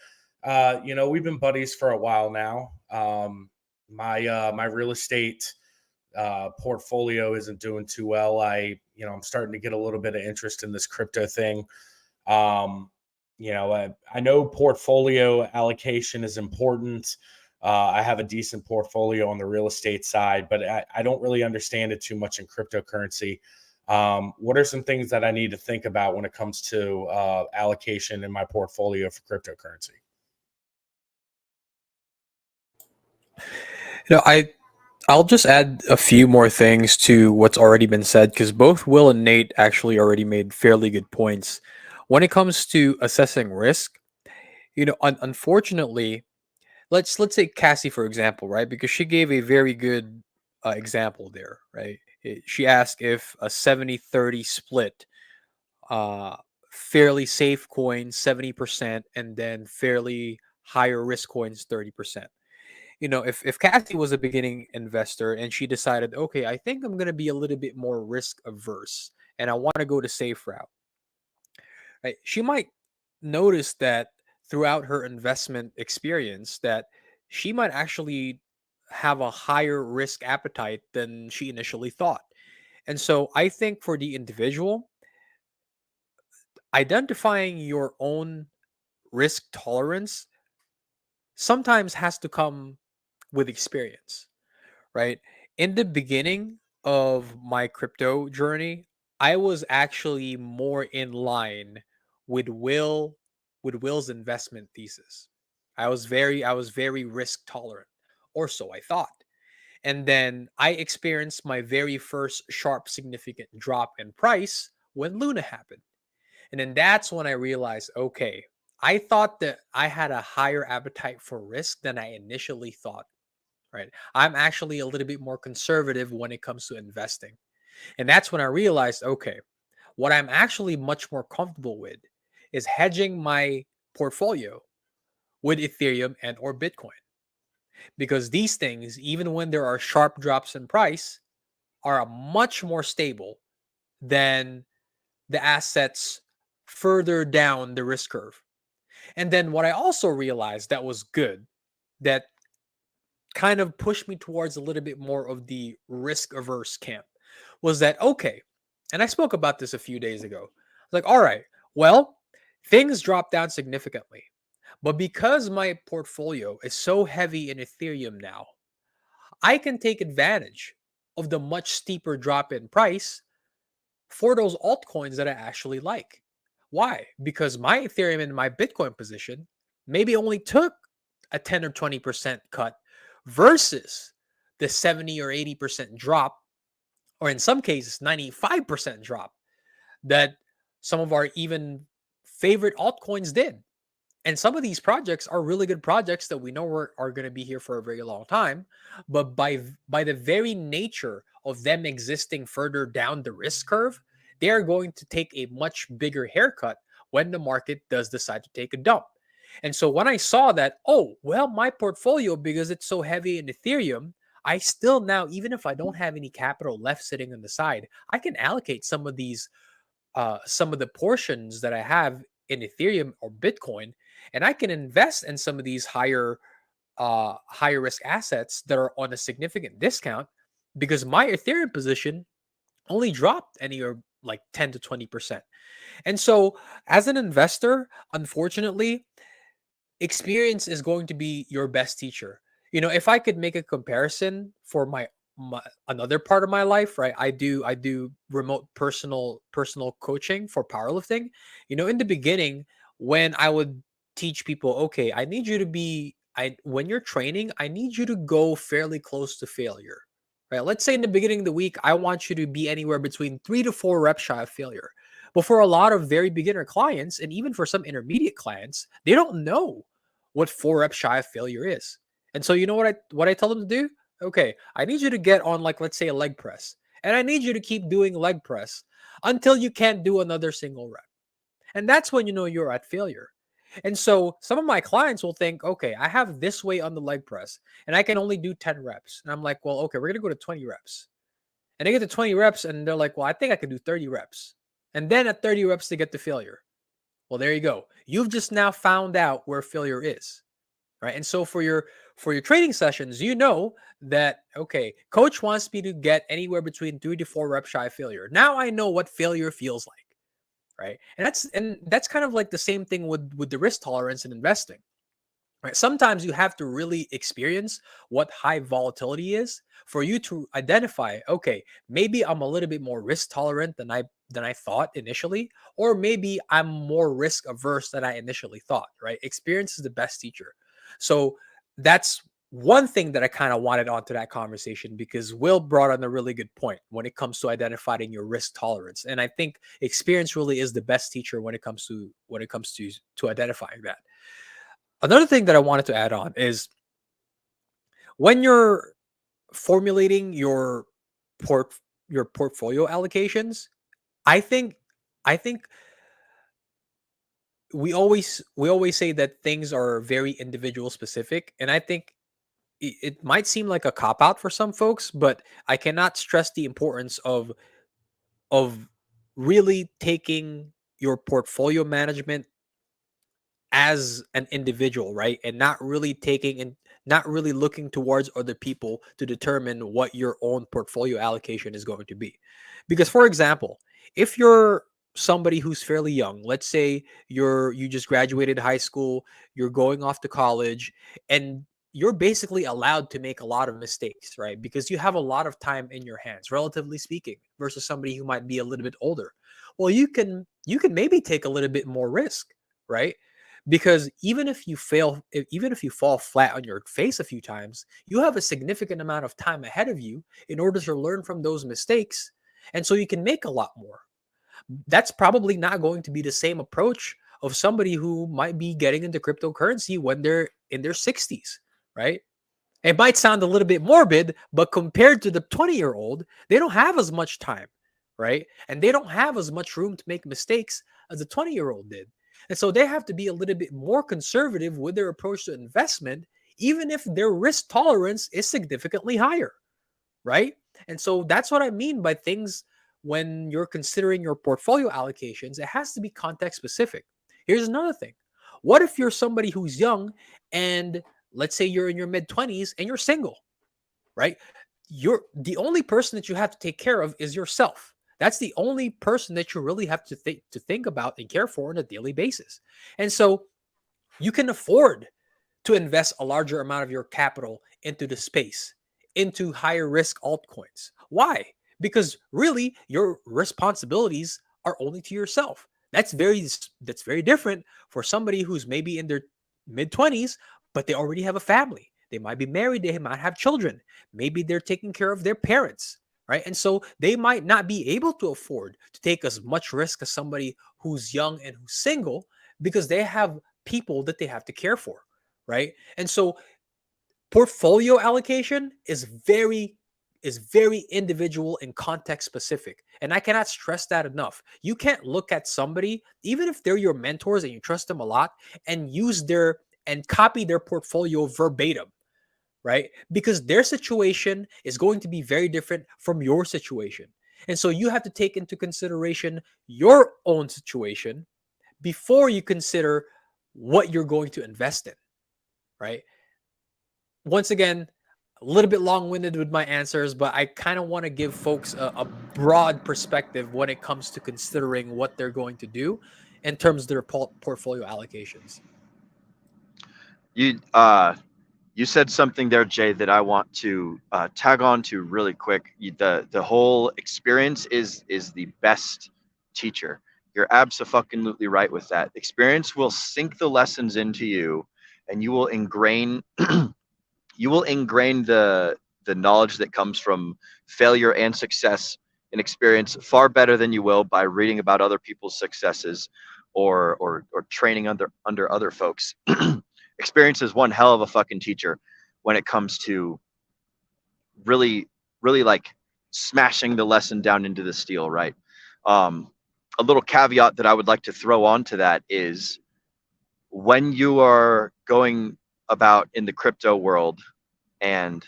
we've been buddies for a while now. My real estate portfolio isn't doing too well. I'm starting to get a little bit of interest in this crypto thing. I know portfolio allocation is important. I have a decent portfolio on the real estate side, but I don't really understand it too much in cryptocurrency. What are some things that I need to think about when it comes to allocation in my portfolio for cryptocurrency? I'll just add a few more things to what's already been said, because both Will and Nate actually already made fairly good points. When it comes to assessing risk, unfortunately, let's say Cassie, for example, right? Because she gave a very good example there, right? She asked if a 70-30 split, fairly safe coins 70%, and then fairly higher risk coins 30%. If Cassie was a beginning investor and she decided, okay, I think I'm going to be a little bit more risk averse and I want to go to safe route, right? She might notice that throughout her investment experience that she might actually have a higher risk appetite than she initially thought. And so I think for the individual, identifying your own risk tolerance sometimes has to come with experience, right? In the beginning of my crypto journey, I was actually more in line with Will's investment thesis. I was very risk tolerant, or so I thought. And then I experienced my very first sharp, significant drop in price when Luna happened. And then that's when I realized, okay, I thought that I had a higher appetite for risk than I initially thought, right? I'm actually a little bit more conservative when it comes to investing. And that's when I realized, okay, what I'm actually much more comfortable with is hedging my portfolio with Ethereum and or Bitcoin. Because these things, even when there are sharp drops in price, are much more stable than the assets further down the risk curve. And then what I also realized that was good, that kind of pushed me towards a little bit more of the risk averse camp, was that, okay, and I spoke about this a few days ago. Like, all right, well, things dropped down significantly. But because my portfolio is so heavy in Ethereum now, I can take advantage of the much steeper drop in price for those altcoins that I actually like. Why? Because my Ethereum and my Bitcoin position maybe only took a 10 or 20% cut versus the 70 or 80% drop, or in some cases, 95% drop that some of our even favorite altcoins did. And some of these projects are really good projects that we know are going to be here for a very long time. But by the very nature of them existing further down the risk curve, they are going to take a much bigger haircut when the market does decide to take a dump. And so when I saw that, oh, well, my portfolio, because it's so heavy in Ethereum, I still now, even if I don't have any capital left sitting on the side, I can allocate some of these, some of the portions that I have in Ethereum or Bitcoin, and I can invest in some of these higher higher risk assets that are on a significant discount because my Ethereum position only dropped anywhere like 10 to 20%. And so, as an investor, unfortunately, experience is going to be your best teacher. If I could make a comparison for my another part of my life, right? I do remote personal coaching for powerlifting. In the beginning, when I would teach people, okay, I need you to be I when you're training, I need you to go fairly close to failure. Right? Let's say in the beginning of the week, I want you to be anywhere between 3 to 4 reps shy of failure. But for a lot of very beginner clients, and even for some intermediate clients, they don't know what 4 reps shy of failure is. And so you know what I tell them to do? Okay, I need you to get on, like, let's say, a leg press. And I need you to keep doing leg press until you can't do another single rep. And that's when you know you're at failure. And so some of my clients will think, okay, I have this weight on the leg press and I can only do 10 reps. And I'm like, well, okay, we're going to go to 20 reps. And they get to 20 reps and they're like, well, I think I can do 30 reps. And then at 30 reps, they get to failure. Well, there you go. You've just now found out where failure is. Right. And so for your training sessions, you know that, okay, coach wants me to get anywhere between 3 to 4 reps shy of failure. Now I know what failure feels like. Right. And that's kind of like the same thing with the risk tolerance in investing. Right. Sometimes you have to really experience what high volatility is for you to identify, okay, maybe I'm a little bit more risk tolerant than I thought initially, or maybe I'm more risk averse than I initially thought. Right. Experience is the best teacher. So that's one thing that I kind of wanted onto that conversation, because Will brought on a really good point when it comes to identifying your risk tolerance. And I think experience really is the best teacher when it comes to identifying that. Another thing that I wanted to add on is when you're formulating your portfolio allocations, I think we always say that things are very individual specific, and I think it might seem like a cop out for some folks, but I cannot stress the importance of really taking your portfolio management as an individual, right? And not really looking towards other people to determine what your own portfolio allocation is going to be. Because, for example, if you're somebody who's fairly young, let's say you just graduated high school, you're going off to college, and you're basically allowed to make a lot of mistakes, right? Because you have a lot of time in your hands, relatively speaking, versus somebody who might be a little bit older. Well, you can maybe take a little bit more risk, right? Because even if you fall flat on your face a few times, you have a significant amount of time ahead of you in order to learn from those mistakes. And so you can make a lot more. That's probably not going to be the same approach of somebody who might be getting into cryptocurrency when they're in their 60s, right? It might sound a little bit morbid, but compared to the 20-year-old, they don't have as much time, right? And they don't have as much room to make mistakes as the 20-year-old did. And so they have to be a little bit more conservative with their approach to investment, even if their risk tolerance is significantly higher, right? And so that's what I mean by things when you're considering your portfolio allocations. It has to be context specific. Here's another thing. What if you're somebody who's young and let's say you're in your mid-20s and you're single, right? The only person that you have to take care of is yourself. That's the only person that you really have to think about and care for on a daily basis. And so you can afford to invest a larger amount of your capital into the space, into higher risk altcoins. Why? Because really your responsibilities are only to yourself. That's very different for somebody who's maybe in their mid-20s, but they already have a family. They might be married, they might have children. Maybe they're taking care of their parents, right? And so they might not be able to afford to take as much risk as somebody who's young and who's single, because they have people that they have to care for, right? And so portfolio allocation is very individual and context specific. And I cannot stress that enough. You can't look at somebody, even if they're your mentors and you trust them a lot, and copy their portfolio verbatim, right? Because their situation is going to be very different from your situation. And so you have to take into consideration your own situation before you consider what you're going to invest in, right? once again, a little bit long-winded with my answers, but I kind of want to give folks a broad perspective when it comes to considering what they're going to do in terms of their portfolio allocations. You said something there, Jay, that I want to tag on to really quick. The whole experience is the best teacher. You're absolutely right with that. Experience will sink the lessons into you, and you will ingrain the knowledge that comes from failure and success and experience far better than you will by reading about other people's successes or training under other folks. Experience is one hell of a fucking teacher when it comes to really like smashing the lesson down into the steel, right? A little caveat that I would like to throw onto that is when you are going about in the crypto world and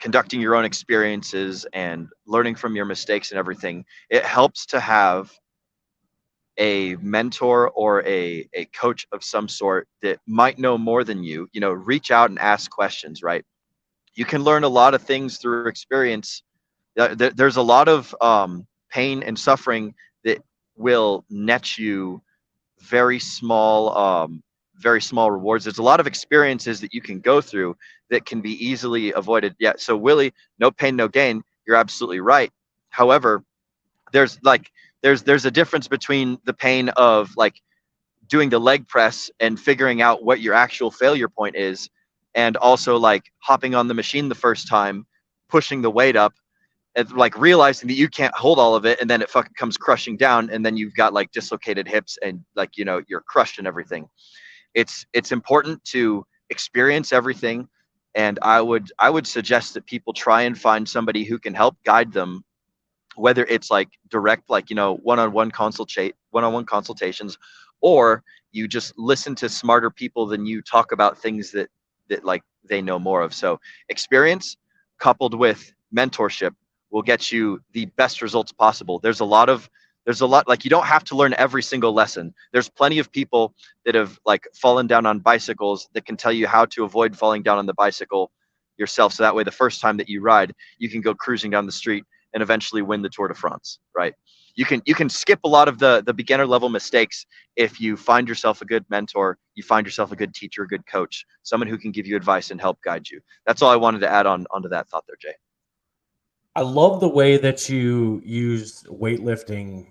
conducting your own experiences and learning from your mistakes and everything, it helps to have a mentor or a coach of some sort that might know more than you. Reach out and ask questions, right? You can learn a lot of things through experience. There's a lot of pain and suffering that will net you very small rewards. There's a lot of experiences that you can go through that can be easily avoided. Yeah. So Willie, no pain, no gain. You're absolutely right. However, there's a difference between the pain of like doing the leg press and figuring out what your actual failure point is, and also like hopping on the machine the first time, pushing the weight up, and like realizing that you can't hold all of it, and then it fucking comes crushing down, and then you've got like dislocated hips and like you're crushed and everything. It's important to experience everything, and I would suggest that people try and find somebody who can help guide them, whether it's like direct, like one-on-one consultations, or you just listen to smarter people than you talk about things that like they know more of. So experience coupled with mentorship will get you the best results possible. There's a lot, like, you don't have to learn every single lesson. There's plenty of people that have like fallen down on bicycles that can tell you how to avoid falling down on the bicycle yourself. So that way, the first time that you ride, you can go cruising down the street and eventually win the Tour de France, right? You can skip a lot of the beginner level mistakes if you find yourself a good mentor, you find yourself a good teacher, a good coach, someone who can give you advice and help guide you. That's all I wanted to add onto that thought there, Jay. I love the way that you use weightlifting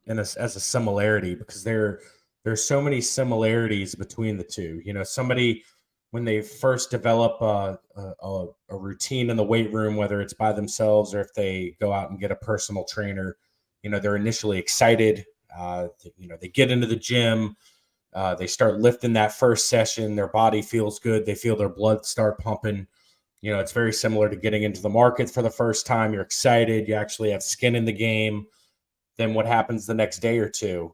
as a similarity, because there's so many similarities between the two. Somebody, when they first develop a routine in the weight room, whether it's by themselves or if they go out and get a personal trainer, they're initially excited. They get into the gym, they start lifting that first session, their body feels good, they feel their blood start pumping. It's very similar to getting into the market for the first time. You're excited, you actually have skin in the game. Then what happens the next day or two?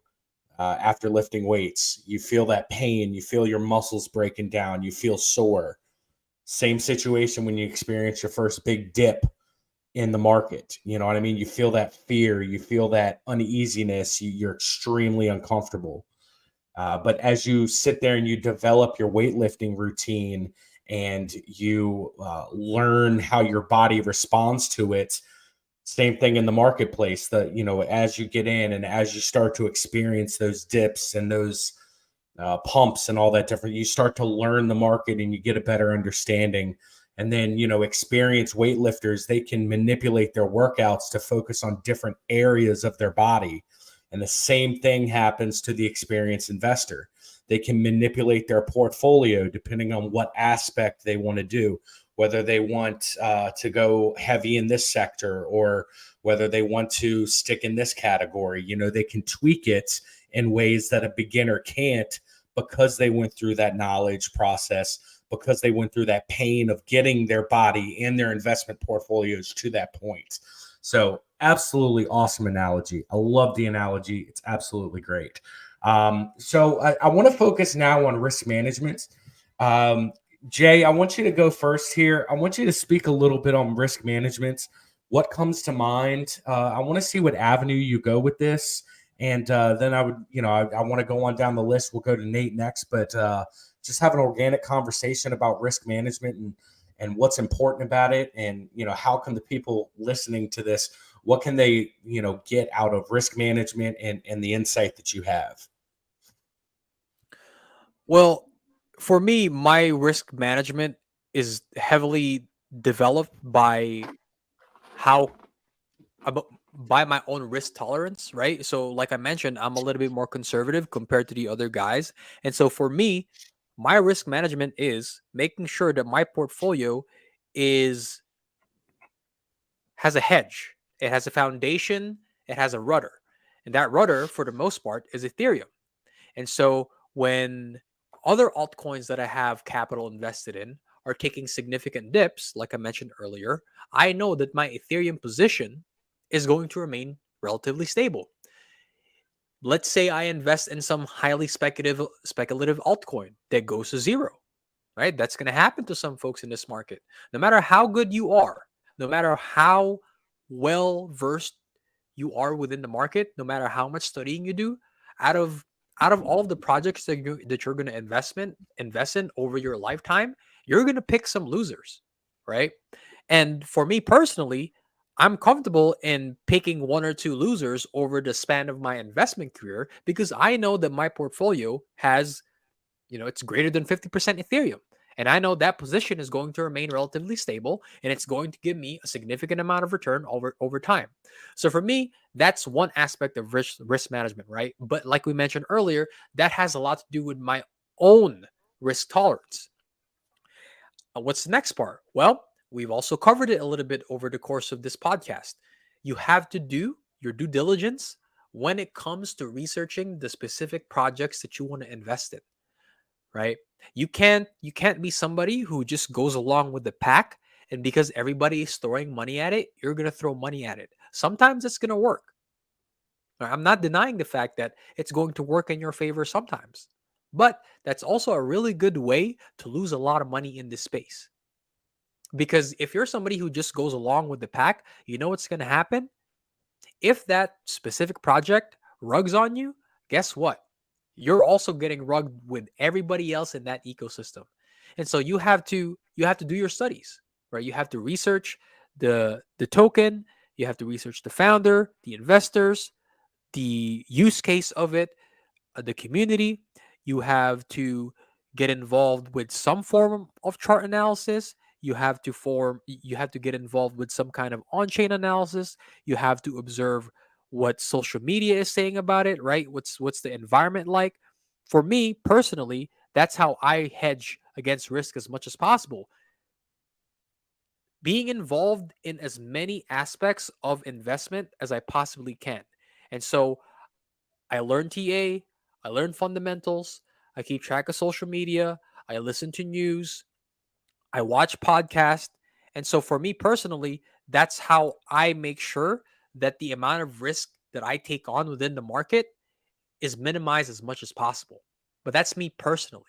After lifting weights, you feel that pain, you feel your muscles breaking down, you feel sore. Same situation when you experience your first big dip in the market. You know what I mean? You feel that fear, you feel that uneasiness, you're extremely uncomfortable. But as you sit there and you develop your weightlifting routine and you learn how your body responds to it, same thing in the marketplace. As you get in and as you start to experience those dips and those pumps and all that different, you start to learn the market and you get a better understanding. And then, experienced weightlifters, they can manipulate their workouts to focus on different areas of their body. And the same thing happens to the experienced investor. They can manipulate their portfolio depending on what aspect they want to do, whether they want to go heavy in this sector or whether they want to stick in this category. They can tweak it in ways that a beginner can't, because they went through that knowledge process, because they went through that pain of getting their body and their investment portfolios to that point. So absolutely awesome analogy. I love the analogy. It's absolutely great. So I want to focus now on risk management. Jay, I want you to go first here. I want you to speak a little bit on risk management. What comes to mind? I want to see what avenue you go with this. And then I would, I want to go on down the list. We'll go to Nate next, but just have an organic conversation about risk management and what's important about it, and how can the people listening to this, what can they get out of risk management and the insight that you have? Well, for me, my risk management is heavily developed by how by my own risk tolerance, right? So like I mentioned, I'm a little bit more conservative compared to the other guys. And so for me, my risk management is making sure that my portfolio has a hedge. It has a foundation, it has a rudder. And that rudder, for the most part, is Ethereum. And so when other altcoins that I have capital invested in are taking significant dips, like I mentioned earlier, I know that my Ethereum position is going to remain relatively stable. Let's say I invest in some highly speculative altcoin that goes to zero, right? That's going to happen to some folks in this market. No matter how good you are, no matter how well versed you are within the market, no matter how much studying you do, out of all of the projects that you're going to invest in over your lifetime, you're going to pick some losers, right? And for me personally, I'm comfortable in picking one or two losers over the span of my investment career because I know that my portfolio has, it's greater than 50% Ethereum. And I know that position is going to remain relatively stable and it's going to give me a significant amount of return over time. So for me, that's one aspect of risk management, right? But like we mentioned earlier, that has a lot to do with my own risk tolerance. What's the next part? Well, we've also covered it a little bit over the course of this podcast. You have to do your due diligence when it comes to researching the specific projects that you want to invest in, right? You can't be somebody who just goes along with the pack, and because everybody is throwing money at it, you're going to throw money at it. Sometimes it's going to work. I'm not denying the fact that it's going to work in your favor sometimes, but that's also a really good way to lose a lot of money in this space. Because if you're somebody who just goes along with the pack, you know what's going to happen? If that specific project rugs on you, guess what? You're also getting rugged with everybody else in that ecosystem. And so you have to do your studies, right? You have to research the token, you have to research the founder, the investors, the use case of it, the community. You have to get involved with some form of chart analysis. You have to get involved with some kind of on-chain analysis. You have to observe what social media is saying about it, right? What's the environment like? For me personally, that's how I hedge against risk as much as possible. Being involved in as many aspects of investment as I possibly can. And so I learn TA, I learn fundamentals, I keep track of social media, I listen to news, I watch podcasts. And so for me personally, that's how I make sure that the amount of risk that I take on within the market is minimized as much as possible. But that's me personally.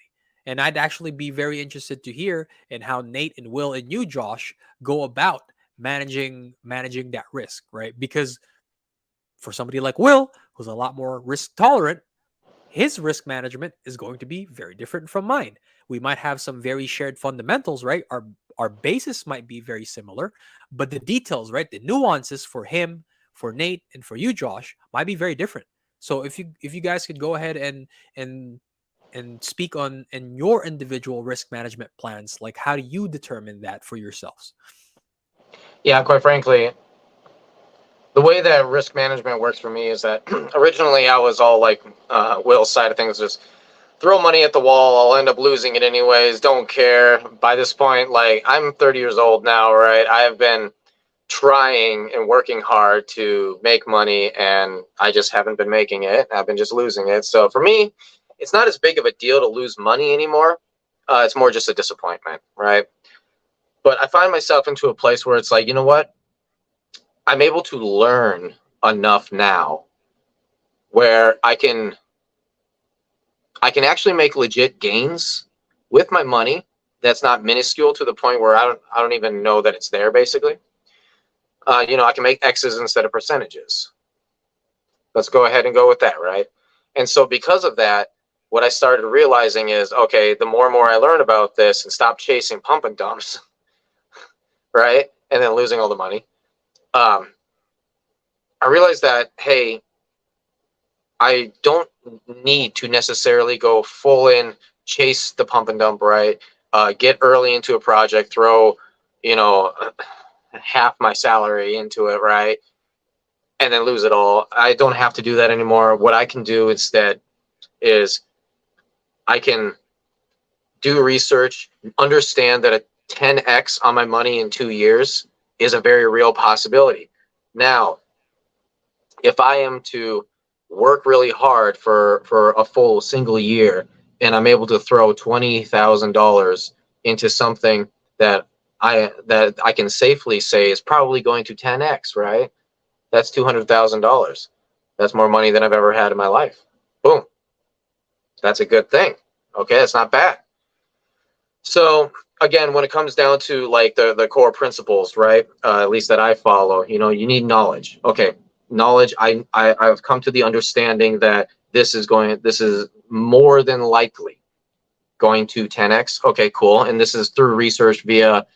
And I'd actually be very interested to hear in how Nate and Will and you, Josh, go about managing that risk, right? Because for somebody like Will, who's a lot more risk tolerant, his risk management is going to be very different from mine. We might have some very shared fundamentals, right? Our basis might be very similar, but the details, right? The nuances for him, for Nate, and for you, Josh, might be very different. So if you guys could go ahead and speak on your individual risk management plans, like how do you determine that for yourselves? Yeah, quite frankly, the way that risk management works for me is that originally I was all like Will's side of things, just throw money at the wall, I'll end up losing it anyways, don't care. By this point, like, I'm 30 years old now, right? I have been trying and working hard to make money, and I just haven't been making it. I've been just losing it. So for me, it's not as big of a deal to lose money anymore. It's more just a disappointment, right? But I find myself into a place where it's like, you know what? I'm able to learn enough now where I can actually make legit gains with my money that's not minuscule to the point where I don't even know that it's there, basically. I can make X's instead of percentages. Let's go ahead and go with that, right? And so because of that, what I started realizing is, okay, the more and more I learn about this and stop chasing pump and dumps, right? And then losing all the money. I realized that, hey, I don't need to necessarily go full in, chase the pump and dump, right? Get early into a project, throw, half my salary into it, right? And then lose it all. I don't have to do that anymore. What I can do instead is I can do research, understand that a 10x on my money in 2 years is a very real possibility. Now, if I am to work really hard for a full single year and I'm able to throw $20,000 into something that I can safely say is probably going to 10x, right? That's $200,000. That's more money than I've ever had in my life. Boom. That's a good thing. Okay, that's not bad. So again, when it comes down to like the core principles, right? At least that I follow, you need knowledge. Okay, knowledge. I've come to the understanding that this is more than likely going to 10x. Okay, cool. And this is through research via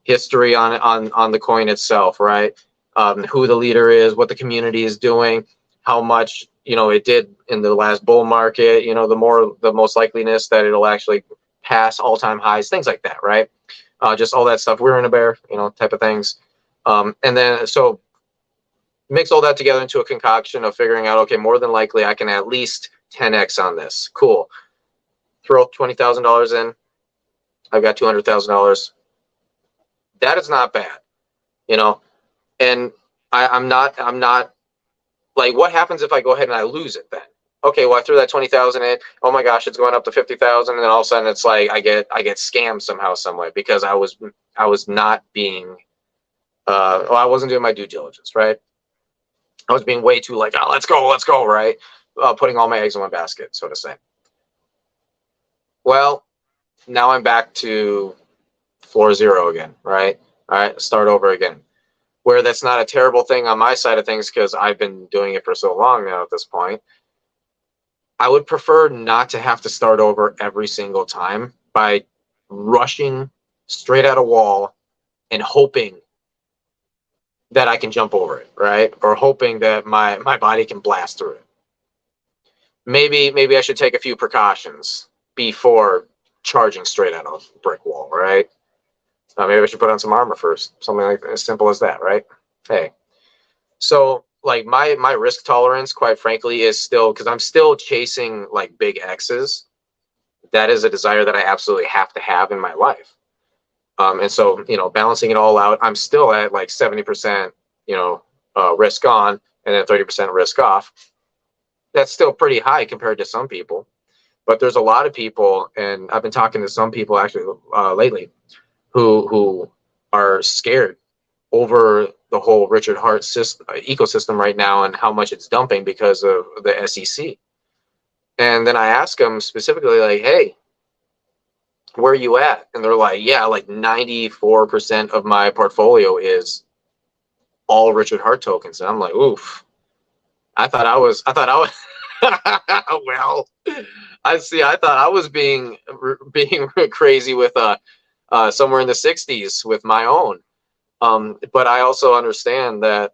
history on the coin itself, right? Who the leader is, what the community is doing, how much it did in the last bull market. The most likeliness that it'll actually pass all-time highs, things like that, right? Just all that stuff. We're in a bear, type of things. And then so mix all that together into a concoction of figuring out, okay, more than likely I can at least 10x on this. Cool. Throw $20,000 in. I've got $200,000. That is not bad, and I'm not like, what happens if I go ahead and I lose it then? Okay, well, I threw that 20,000 in. Oh my gosh, it's going up to 50,000, and then all of a sudden it's like I get scammed somehow, some way, because I was not being, I wasn't doing my due diligence, right? I was being way too like, oh, let's go, right? Putting all my eggs in one basket, so to say. Well, now I'm back to floor zero again, right? All right, start over again. Where that's not a terrible thing on my side of things because I've been doing it for so long now at this point. I would prefer not to have to start over every single time by rushing straight at a wall and hoping that I can jump over it, right? Or hoping that my body can blast through it. Maybe I should take a few precautions before charging straight at a brick wall, right? Maybe I should put on some armor first. Something like as simple as that, right? Hey. So like my risk tolerance, quite frankly, is still, because I'm still chasing like big X's. That is a desire that I absolutely have to have in my life. And so, balancing it all out, I'm still at like 70%, risk on and then 30% risk off. That's still pretty high compared to some people. But there's a lot of people, and I've been talking to some people actually lately, who are scared over the whole Richard Hart ecosystem right now and how much it's dumping because of the SEC. And then I ask them specifically, like, hey, where are you at? And they're like, yeah, like 94% of my portfolio is all Richard Hart tokens. And I'm like, oof. I thought I was well, I thought I was being crazy with somewhere in the 60s with my own. But I also understand that,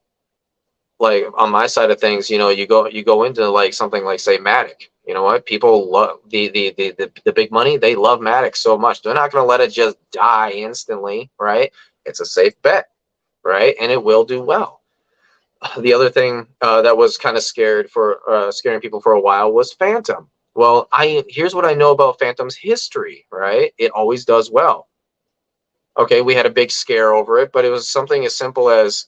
like, on my side of things, you go into like something like, say, Matic. You know what? People love the big money. They love Matic so much. They're not going to let it just die instantly, right? It's a safe bet, right? And it will do well. The other thing that was kind of scaring people for a while was Phantom. Well, here's what I know about Phantom's history, right? It always does well. Okay, we had a big scare over it, but it was something as simple as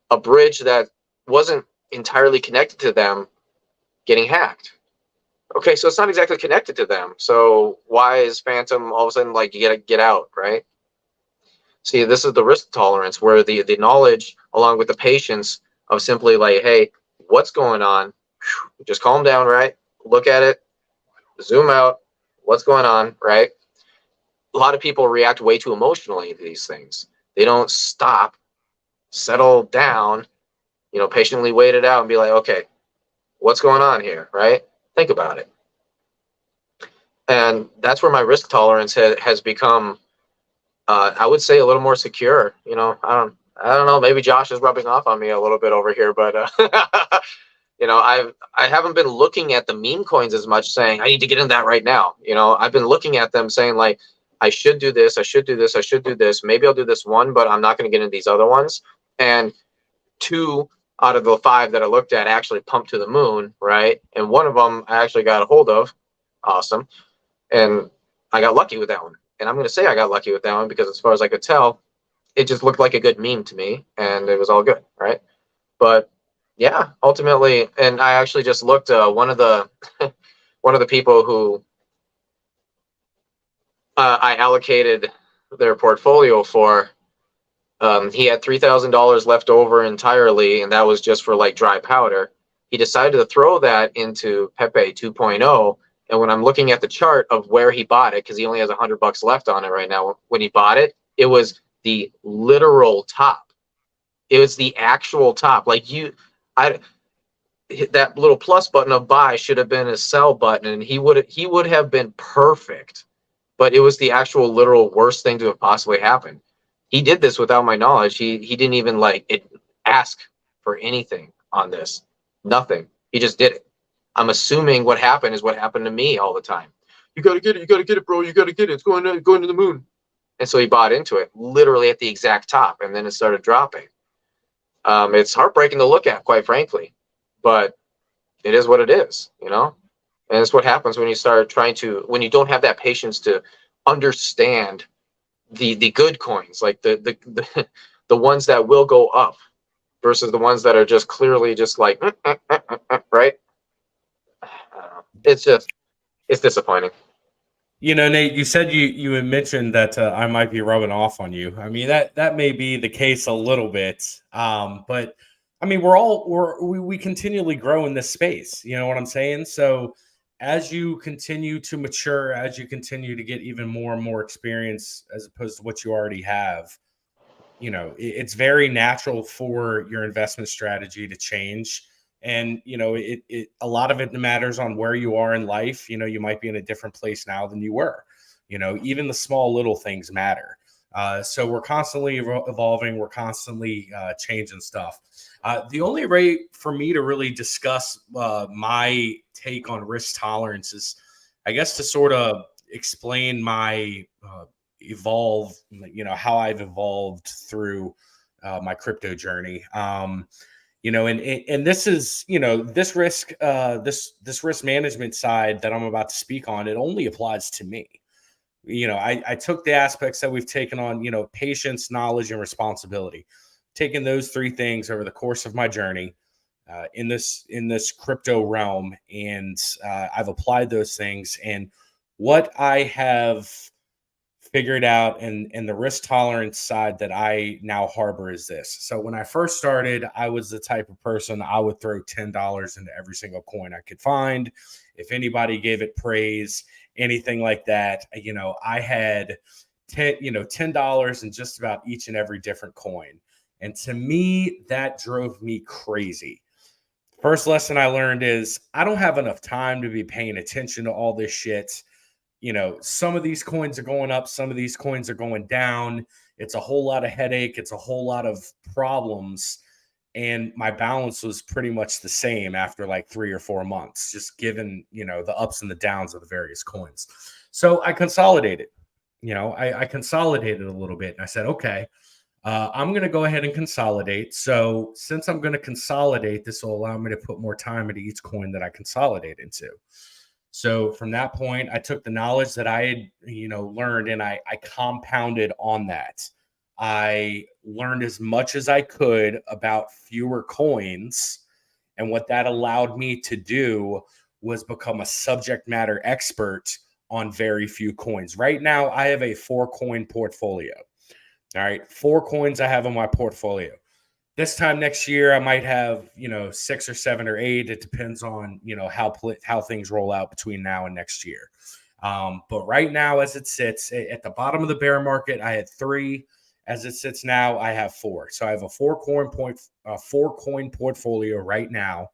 a bridge that wasn't entirely connected to them getting hacked. Okay, so it's not exactly connected to them. So why is Phantom all of a sudden like, you gotta get out, right? See, this is the risk tolerance where the knowledge along with the patience of simply like, hey, what's going on? Just calm down, right? Look at it, zoom out, what's going on, right? A lot of people react way too emotionally to these things. They don't stop, settle down, patiently wait it out and be like, okay, what's going on here, right? Think about it. And that's where my risk tolerance has become I would say a little more secure. You know, I don't know. Maybe Josh is rubbing off on me a little bit over here, but you know, I haven't been looking at the meme coins as much, saying I need to get in that right now. You know, I've been looking at them saying like, I should do this, I should do this, I should do this. Maybe I'll do this one, but I'm not going to get into these other ones. And 2 out of the 5 that I looked at actually pumped to the moon, right? And one of them I actually got a hold of. Awesome. And I got lucky with that one. And I'm going to say I got lucky with that one because as far as I could tell, it just looked like a good meme to me and it was all good, right? But yeah, ultimately, and I actually just looked, one of the one of the people who I allocated their portfolio for, he had $3,000 left over entirely, and that was just for like dry powder. He decided to throw that into Pepe 2.0. And when I'm looking at the chart of where he bought it, because he only has $100 left on it right now, when he bought it, it was the literal top. It was the actual top. Like that little plus button of buy should have been a sell button, and he would have been perfect. But it was the actual literal worst thing to have possibly happened. He did this without my knowledge. He didn't even ask for anything on this. Nothing. He just did it. I'm assuming what happened is what happened to me all the time. You gotta get it. You gotta get it, bro. You gotta get it. It's going to the moon. And so he bought into it, literally at the exact top, and then it started dropping. It's heartbreaking to look at, quite frankly, but it is what it is, you know. And it's what happens when you start when you don't have that patience to understand the good coins, like the ones that will go up versus the ones that are just clearly just like right. It's disappointing. You know, Nate, you said you had mentioned that I might be rubbing off on you. I mean, that may be the case a little bit, but I mean, we continually grow in this space. You know what I'm saying? So as you continue to mature, as you continue to get even more and more experience as opposed to what you already have, you know, it's very natural for your investment strategy to change. And, you know, a lot of it matters on where you are in life. You know, you might be in a different place now than you were. You know, even the small little things matter. So we're constantly evolving. We're constantly changing stuff. The only way for me to really discuss my take on risk tolerance is, I guess, to sort of explain my you know, how I've evolved through my crypto journey. You know, and this is, you know, this risk management side that I'm about to speak on, it only applies to me. You know, I took the aspects that we've taken on, you know, patience, knowledge, and responsibility, taking those 3 things over the course of my journey in this crypto realm. And I've applied those things, and what I have figured out and the risk tolerance side that I now harbor is this. So when I first started, I was the type of person, I would throw $10 into every single coin I could find. If anybody gave it praise, anything like that, you know, I had $10 in just about each and every different coin. And to me, that drove me crazy. First lesson I learned is I don't have enough time to be paying attention to all this shit. You know, some of these coins are going up, some of these coins are going down. It's a whole lot of headache. It's a whole lot of problems. And my balance was pretty much the same after like 3 or 4 months, just given, you know, the ups and the downs of the various coins. So I consolidated, you know, I consolidated a little bit, and I said, okay, I'm going to go ahead and consolidate. So since I'm going to consolidate, this will allow me to put more time into each coin that I consolidate into. So from that point, I took the knowledge that I had, you know, learned, and I compounded on that. I learned as much as I could about fewer coins. And what that allowed me to do was become a subject matter expert on very few coins. Right now, I have a 4-coin portfolio. All right, 4 coins I have in my portfolio. This time next year, I might have, you know, 6 or 7 or 8. It depends on, you know, how things roll out between now and next year. But right now, as it sits at the bottom of the bear market, I had 3. As it sits now, I have 4. So I have a 4-coin portfolio right now.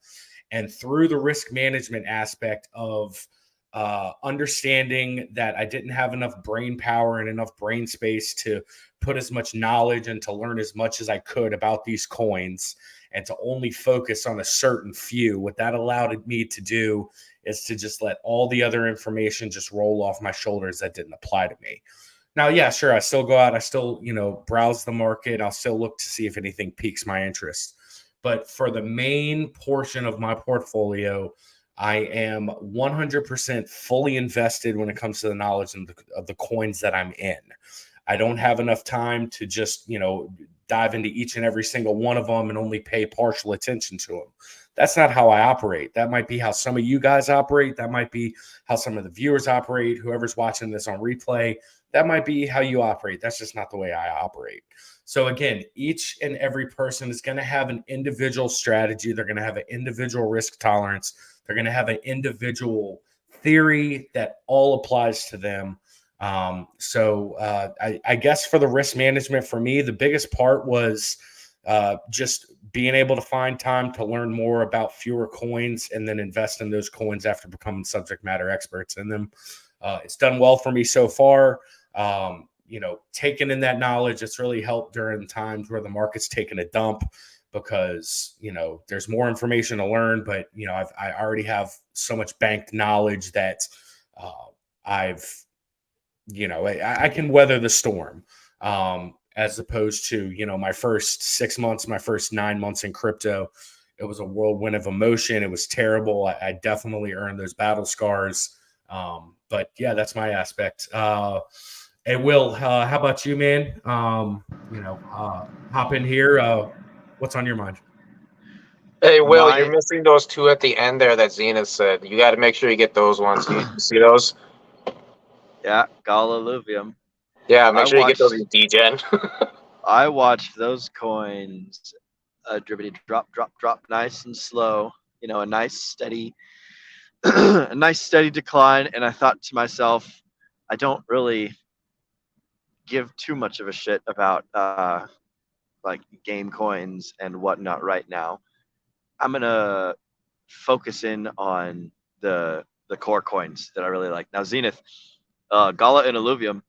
And through the risk management aspect of understanding that I didn't have enough brain power and enough brain space to put as much knowledge and to learn as much as I could about these coins, and to only focus on a certain few. What that allowed me to do is to just let all the other information just roll off my shoulders that didn't apply to me. Now, yeah, sure, I still go out, I still, browse the market, I'll still look to see if anything piques my interest. But for the main portion of my portfolio, I am 100% fully invested when it comes to the knowledge of the coins that I'm in. I don't have enough time to just, dive into each and every single one of them and only pay partial attention to them. That's not how I operate. That might be how some of you guys operate. That might be how some of the viewers operate. Whoever's watching this on replay, that might be how you operate. That's just not the way I operate. So again, each and every person is going to have an individual strategy. They're going to have an individual risk tolerance. They're going to have an individual theory that all applies to them. I guess for the risk management for me, the biggest part was just being able to find time to learn more about fewer coins and then invest in those coins after becoming subject matter experts in them. It's done well for me so far. Taking in that knowledge, it's really helped during times where the market's taking a dump, because, there's more information to learn, but, I already have so much banked knowledge that I can weather the storm, as opposed to, my first 6 months, my first 9 months in crypto. It was a whirlwind of emotion. It was terrible. I definitely earned those battle scars. But yeah, that's my aspect. Hey, Will, how about you, man? Hop in here. What's on your mind? Hey, Will, you're missing those two at the end there that Zenith said. You got to make sure you get those ones. You see those? Yeah, Galliluvium. Yeah, make sure you get those in DGen. I watched those coins dribbity drop, nice and slow. A nice steady, a nice steady decline. And I thought to myself, I don't really give too much of a shit about like game coins and whatnot right now. I'm gonna focus in on the core coins that I really like. Now, Zenith, Gala, and Alluvium,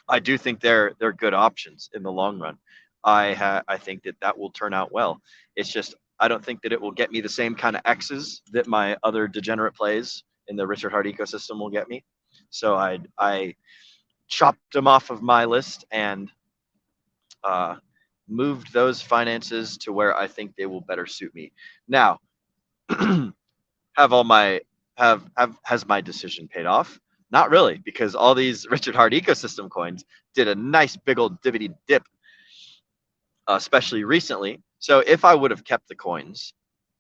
I do think they're good options in the long run. I think that will turn out well. It's just I don't think that it will get me the same kind of X's that my other degenerate plays in the Richard Hart ecosystem will get me. So I chopped them off of my list and moved those finances to where I think they will better suit me. Now, has my decision paid off? Not really, because all these Richard Hart ecosystem coins did a nice big old dividend dip, especially recently. So if I would have kept the coins,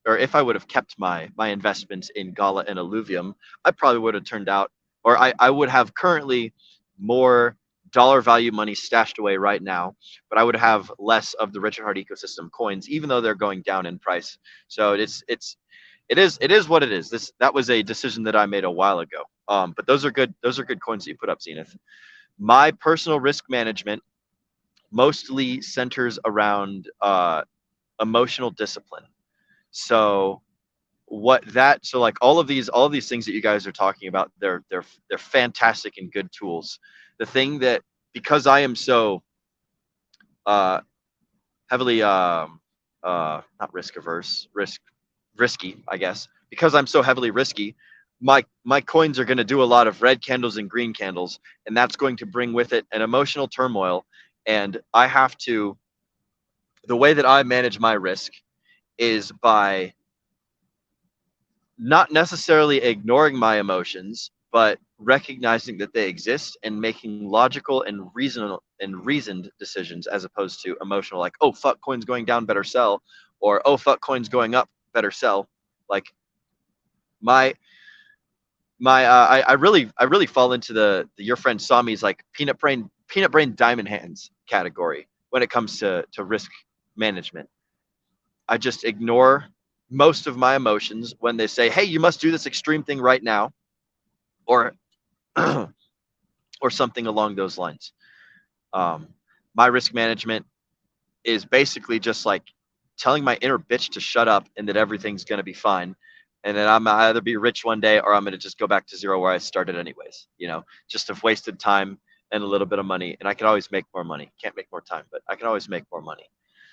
or if I would have kept my investments in Gala and Alluvium, I probably would have turned out, or I would have currently more dollar value money stashed away right now, but I would have less of the Richard Hart ecosystem coins, even though they're going down in price. So it is what it is. That was a decision that I made a while ago. But those are good coins that you put up, Zenith. My personal risk management mostly centers around emotional discipline. So like all of these things that you guys are talking about, they're fantastic and good tools. The thing that, because I am so heavily not risk averse, risky, I guess, because I'm so heavily risky, my coins are going to do a lot of red candles and green candles, and that's going to bring with it an emotional turmoil. And I have to, the way that I manage my risk is by not necessarily ignoring my emotions, but recognizing that they exist and making logical and reasoned decisions, as opposed to emotional, like, oh fuck, coin's going down, better sell, or oh fuck, coin's going up, better sell. Like I really fall into the your friend Sami's like peanut brain diamond hands category when it comes to risk management. I just ignore most of my emotions when they say, hey, you must do this extreme thing right now, or or something along those lines. My risk management is basically just like telling my inner bitch to shut up and that everything's going to be fine, and then I'm gonna either be rich one day or I'm gonna just go back to zero where I started anyways. Just have wasted time and a little bit of money, and I can always make more money. Can't make more time, but I can always make more money.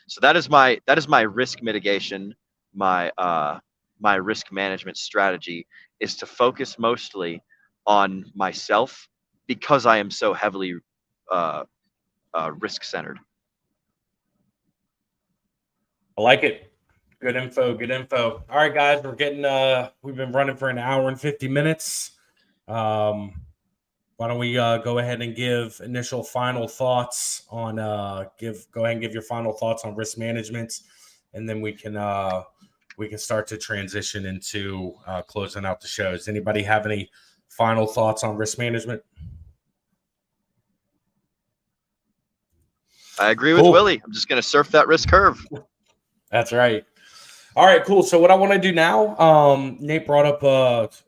So that is my risk mitigation, my risk management strategy is to focus mostly on myself because I am so heavily risk centered. I like it. Good info. Good info. All right, guys, we've been running for an hour and 50 minutes. Why don't we go ahead and give initial final thoughts on go ahead and give your final thoughts on risk management, and then we can start to transition into closing out the show. Does anybody have any final thoughts on risk management? I agree with Willie. I'm just going to surf that risk curve. That's right. All right, cool. So what I want to do now, Nate brought up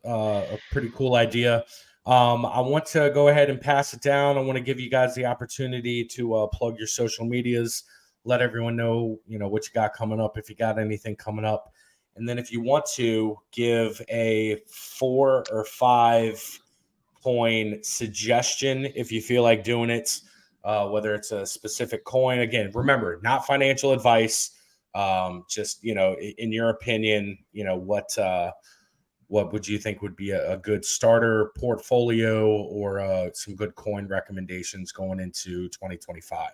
a pretty cool idea. I want to go ahead and pass it down. I want to give you guys the opportunity to plug your social medias, let everyone know, what you got coming up, if you got anything coming up. And then if you want to give a 4 or 5 coin suggestion, if you feel like doing it, whether it's a specific coin, again, remember, not financial advice. Just, in your opinion, what would you think would be a good starter portfolio or some good coin recommendations going into 2025?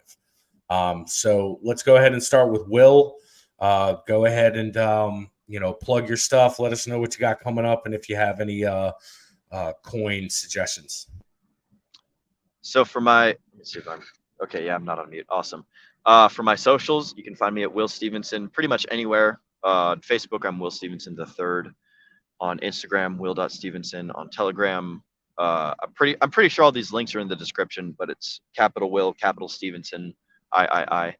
So let's go ahead and start with Will. Go ahead and, plug your stuff. Let us know what you got coming up and if you have any coin suggestions. So for let's see if okay, yeah, I'm not on mute. Awesome. For my socials, you can find me at Will Stevenson pretty much anywhere. On Facebook, I'm Will Stevenson III. On Instagram, Will.Stevenson. On Telegram, I'm pretty sure all these links are in the description, but it's capital Will, capital Stevenson, I.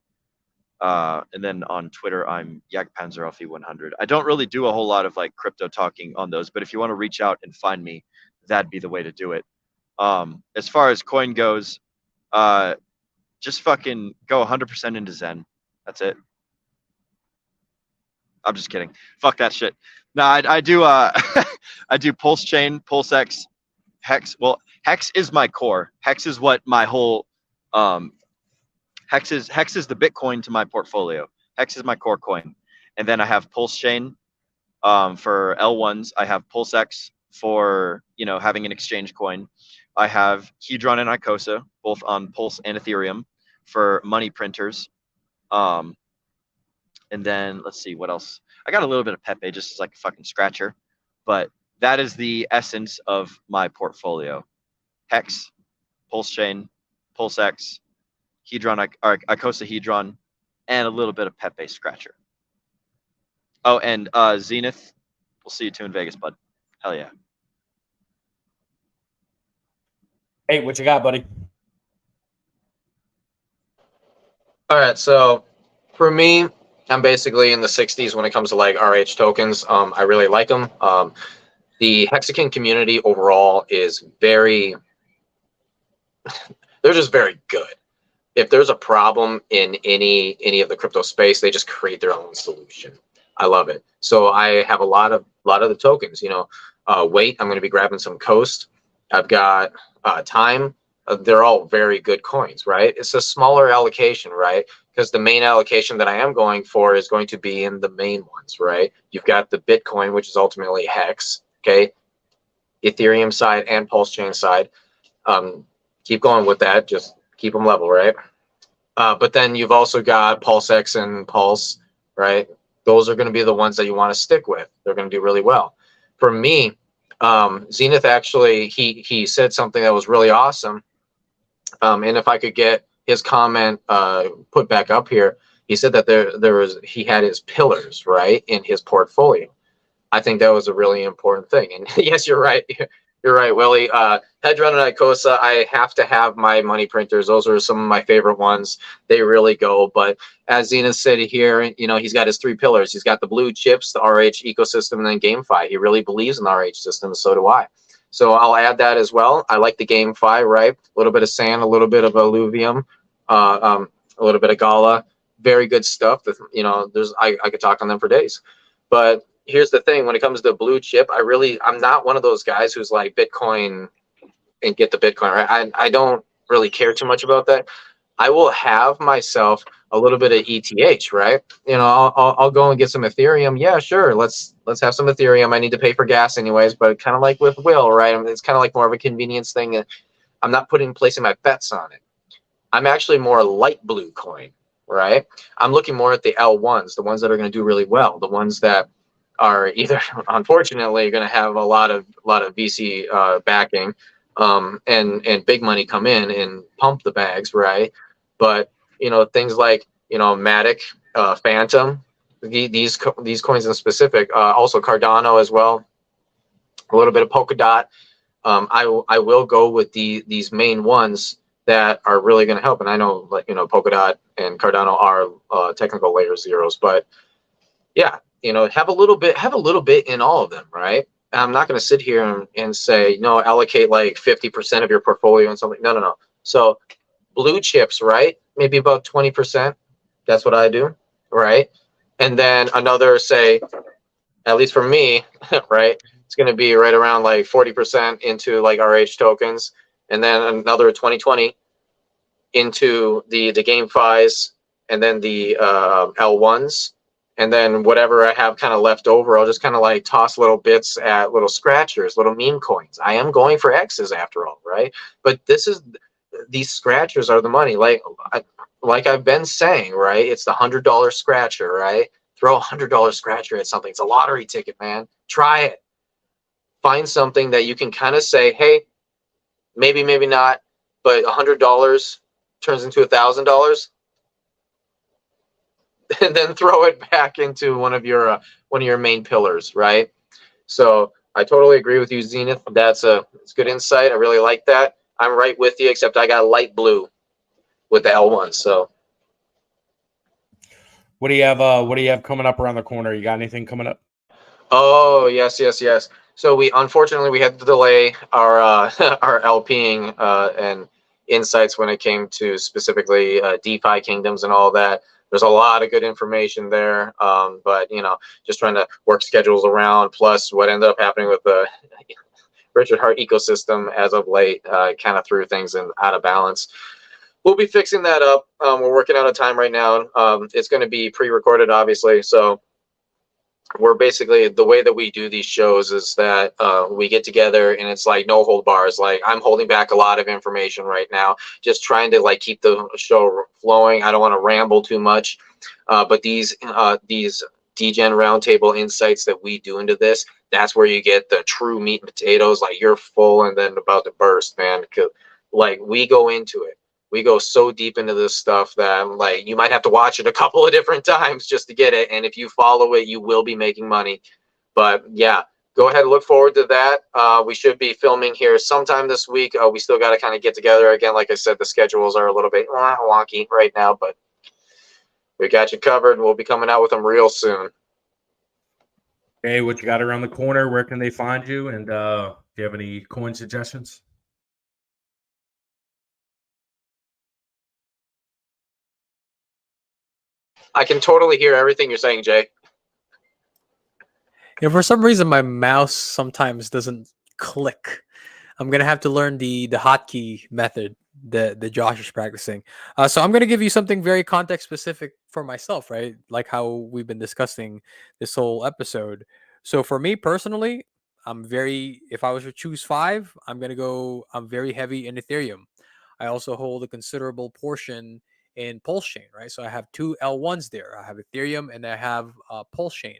And then on Twitter, I'm YagPanzerLV100. I don't really do a whole lot of like crypto talking on those, but if you want to reach out and find me, that'd be the way to do it. As far as coin goes, just fucking go 100% into Zen. That's it. I'm just kidding. Fuck that shit. No, I do I do Pulse Chain, Pulse X, Hex. Well, Hex is my core. Hex is what my whole Hex is the Bitcoin to my portfolio. Hex is my core coin. And then I have Pulse Chain for L1s. I have Pulse X for, having an exchange coin. I have Hedron and Icosa, both on Pulse and Ethereum, for money printers. And then let's see what else. I got a little bit of Pepe just as like a fucking scratcher, but that is the essence of my portfolio. Hex, Pulse Chain, Pulse X, Hedron, Icosa Hedron, and a little bit of Pepe scratcher. Oh, and Zenith. We'll see you too in Vegas, bud. Hell yeah. Hey, what you got, buddy? All right, so for me, I'm basically in the 60s when it comes to like RH tokens. I really like them. The Hexakin community overall is they're just very good. If there's a problem in any of the crypto space, they just create their own solution. I love it. So I have a lot of the tokens. Wait, I'm going to be grabbing some Coast. I've got Time. They're all very good coins, right? It's a smaller allocation, right? Because the main allocation that I am going for is going to be in the main ones, right? You've got the Bitcoin, which is ultimately Hex, okay? Ethereum side and Pulse Chain side. Keep going with that. Just keep them level, right? But then you've also got Pulse X and Pulse, right? Those are going to be the ones that you want to stick with. They're going to do really well. For me, Zenith actually, he said something that was really awesome. And if I could get his comment put back up here, he said that he had his pillars, right, in his portfolio. I think that was a really important thing. And yes, you're right. You're right, Willie. Hedron and Icosa, I have to have my money printers. Those are some of my favorite ones. They really go. But as Zenith said here, he's got his 3 pillars. He's got the blue chips, the RH ecosystem, and then GameFi. He really believes in the RH system, so do I. So I'll add that as well. I like the GameFi, right? A little bit of sand, a little bit of alluvium, a little bit of Gala. Very good stuff. I could talk on them for days. But here's the thing: when it comes to blue chip, I'm not one of those guys who's like Bitcoin and get the Bitcoin. Right? I don't really care too much about that. I will have myself a little bit of ETH, right? You know, I'll go and get some Ethereum. Yeah, sure. Let's have some Ethereum. I need to pay for gas anyways, but kind of like with Will, right? I mean, it's kind of like more of a convenience thing. I'm not placing my bets on it. I'm actually more light blue coin, right? I'm looking more at the L1s, the ones that are going to do really well, the ones that are either unfortunately going to have a lot of VC backing, and big money come in and pump the bags, right? But you know, things like, you know, Matic, Phantom, these coins in specific, also Cardano as well, a little bit of Polkadot. I will go with these main ones that are really going to help. And I know, like, you know, Polkadot and Cardano are technical layer zeros, but yeah, you know, have a little bit in all of them, right? I'm not going to sit here and say, no, allocate like 50% of your portfolio and something. No. So blue chips, right? Maybe about 20%. That's what I do, right? And then another, say, at least for me, right, it's going to be right around like 40% into like RH tokens, and then another 20 into the GameFis, and then the L1s, and then whatever I have kind of left over, I'll just kind of like toss little bits at little scratchers, little meme coins. I am going for X's after all, right? But these scratchers are the money. Like I've been saying, right? It's the $100 scratcher, right? Throw $100 scratcher at something. It's a lottery ticket, man. Try it. Find something that you can kind of say, hey, maybe not, but $100 turns into $1,000, and then throw it back into one of your main pillars, right? So I totally agree with you, Zenith. It's good insight. I really like that. I'm right with you, except I got light blue with the L1. So What do you have coming up around the corner? You got anything coming up? oh, yes. So we unfortunately had to delay our our LPing and insights when it came to specifically DeFi kingdoms and all that. There's a lot of good information there, but you know, just trying to work schedules around. Plus, what ended up happening with the Richard Hart ecosystem as of late kind of threw things out of balance. We'll be fixing that up. We're working out a time right now. It's going to be pre-recorded, obviously, so we're basically, the way that we do these shows is that we get together and it's like no hold bars. Like, I'm holding back a lot of information right now, just trying to like keep the show flowing. I don't want to ramble too much, but these DGen roundtable insights that we do into this, that's where you get the true meat and potatoes. Like, you're full and then about to burst, man. Like, we go into it. We go so deep into this stuff that like you might have to watch it a couple of different times just to get it. And if you follow it, you will be making money. But yeah, go ahead and look forward to that. We should be filming here sometime this week. We still got to kind of get together again. Like I said, the schedules are a little bit wonky right now, but we got you covered. We'll be coming out with them real soon. Hey, what you got around the corner? Where can they find you? And do you have any coin suggestions? I can totally hear everything you're saying, Jay. Yeah, for some reason my mouse sometimes doesn't click. I'm gonna have to learn the hotkey method that Josh is practicing. So I'm gonna give you something very context specific for myself, right? Like how we've been discussing this whole episode. So for me personally, if I was to choose 5, I'm very heavy in Ethereum. I also hold a considerable portion in Pulse Chain, right? So I have 2 L1s there. I have Ethereum and I have Pulse Chain.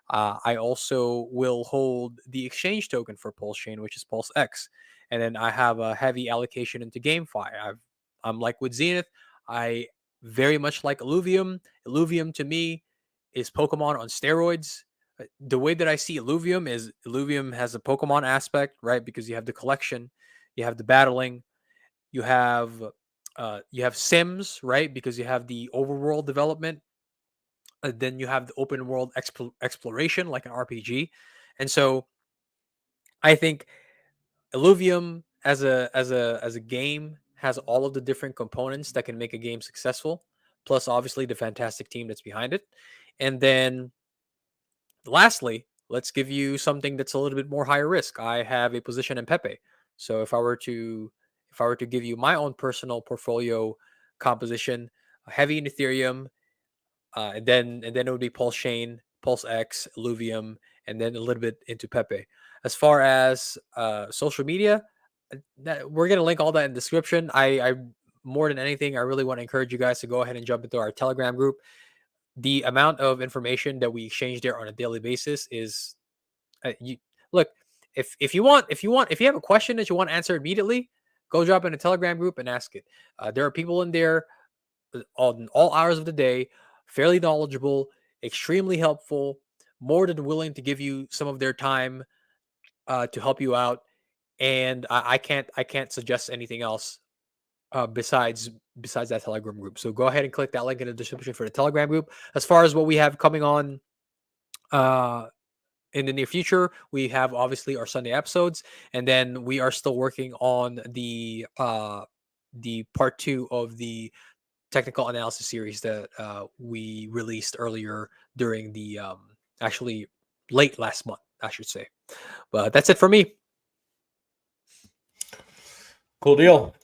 I also will hold the exchange token for Pulse Chain, which is Pulse X. And then I have a heavy allocation into GameFi. I'm like with Zenith. I very much like Illuvium. Illuvium to me is Pokemon on steroids. The way that I see Illuvium is Illuvium has a Pokemon aspect, right? Because you have the collection, you have the battling, you have Sims, right? Because you have the overworld development. Then you have the open world exploration, like an RPG. And so I think Illuvium as a game has all of the different components that can make a game successful, plus obviously the fantastic team that's behind it. And then lastly, let's give you something that's a little bit more higher risk. I have a position in Pepe. So if I were to give you my own personal portfolio composition, heavy in Ethereum, and then it would be Pulse Chain, Pulse X, Illuvium, and then a little bit into Pepe. As far as social media, we're gonna link all that in the description. I more than anything, I really want to encourage you guys to go ahead and jump into our Telegram group. The amount of information that we exchange there on a daily basis is, you look, if you have a question that you want answered immediately, go drop in a Telegram group and ask it. There are people in there on all hours of the day, fairly knowledgeable, extremely helpful, more than willing to give you some of their time to help you out. And I can't suggest anything else besides that Telegram group. So go ahead and click that link in the description for the Telegram group. As far as what we have coming on in the near future, we have obviously our Sunday episodes, and then we are still working on the part 2 of the technical analysis series that we released earlier during the actually late last month, I should say. But that's it for me. Cool deal.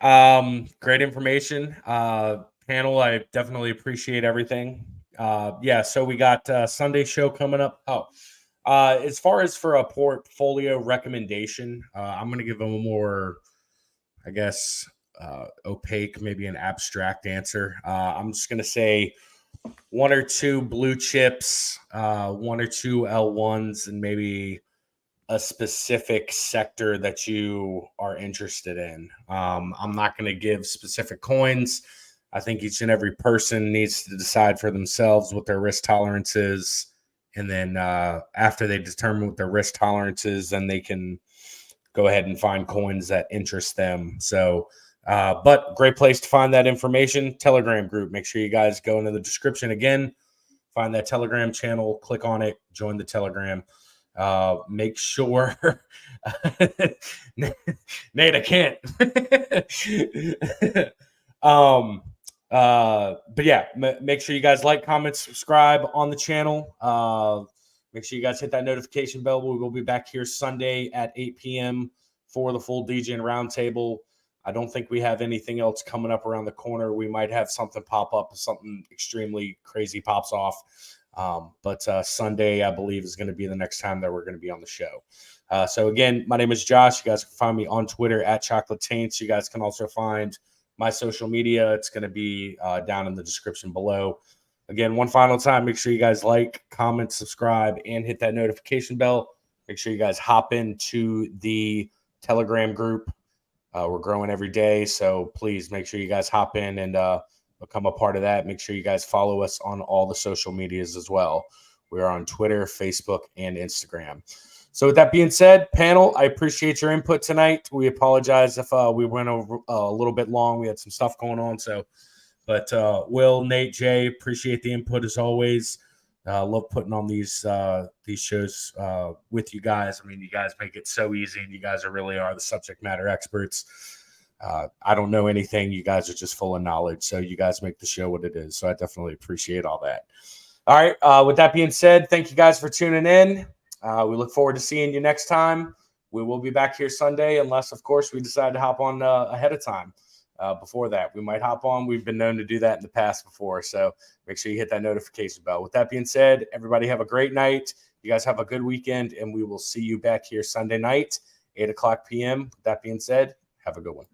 Great information. Panel, I definitely appreciate everything. So we got Sunday show coming up. As far as for a portfolio recommendation, I'm going to give them a more, I guess, opaque, maybe an abstract answer. I'm just going to say 1 or 2 blue chips, 1 or 2 L1s, and maybe a specific sector that you are interested in. I'm not going to give specific coins. I think each and every person needs to decide for themselves what their risk tolerance is. And then after they determine what their risk tolerance is, then they can go ahead and find coins that interest them. So, but great place to find that information. Telegram group. Make sure you guys go into the description again, find that Telegram channel, click on it, join the Telegram. Make sure Nate, I can't. But yeah, make sure you guys like, comment, subscribe on the channel. Make sure you guys hit that notification bell. We will be back here Sunday at 8 p.m. for the full DJ and Roundtable. I don't think we have anything else coming up around the corner. We might have something pop up if something extremely crazy pops off. But Sunday, I believe, is going to be the next time that we're going to be on the show. So again, my name is Josh. You guys can find me on Twitter at Chocolate Taints. You guys can also find my social media. It's going to be down in the description below. Again, one final time, make sure you guys like, comment, subscribe, and hit that notification bell. Make sure you guys hop into the Telegram group. We're growing every day, so please make sure you guys hop in and become a part of that. Make sure you guys follow us on all the social medias as well. We are on Twitter, Facebook, and Instagram. So with that being said, panel, I appreciate your input tonight. We apologize if we went over a little bit long. We had some stuff going on. But Will, Nate, Jay, appreciate the input as always. Love putting on these shows with you guys. I mean, you guys make it so easy, and you guys really are the subject matter experts. I don't know anything. You guys are just full of knowledge. So you guys make the show what it is. So I definitely appreciate all that. All right. With that being said, thank you guys for tuning in. We look forward to seeing you next time. We will be back here Sunday, unless, of course, we decide to hop on ahead of time. Before that, we might hop on. We've been known to do that in the past before. So make sure you hit that notification bell. With that being said, everybody have a great night. You guys have a good weekend, and we will see you back here Sunday night, 8 o'clock p.m. With that being said, have a good one.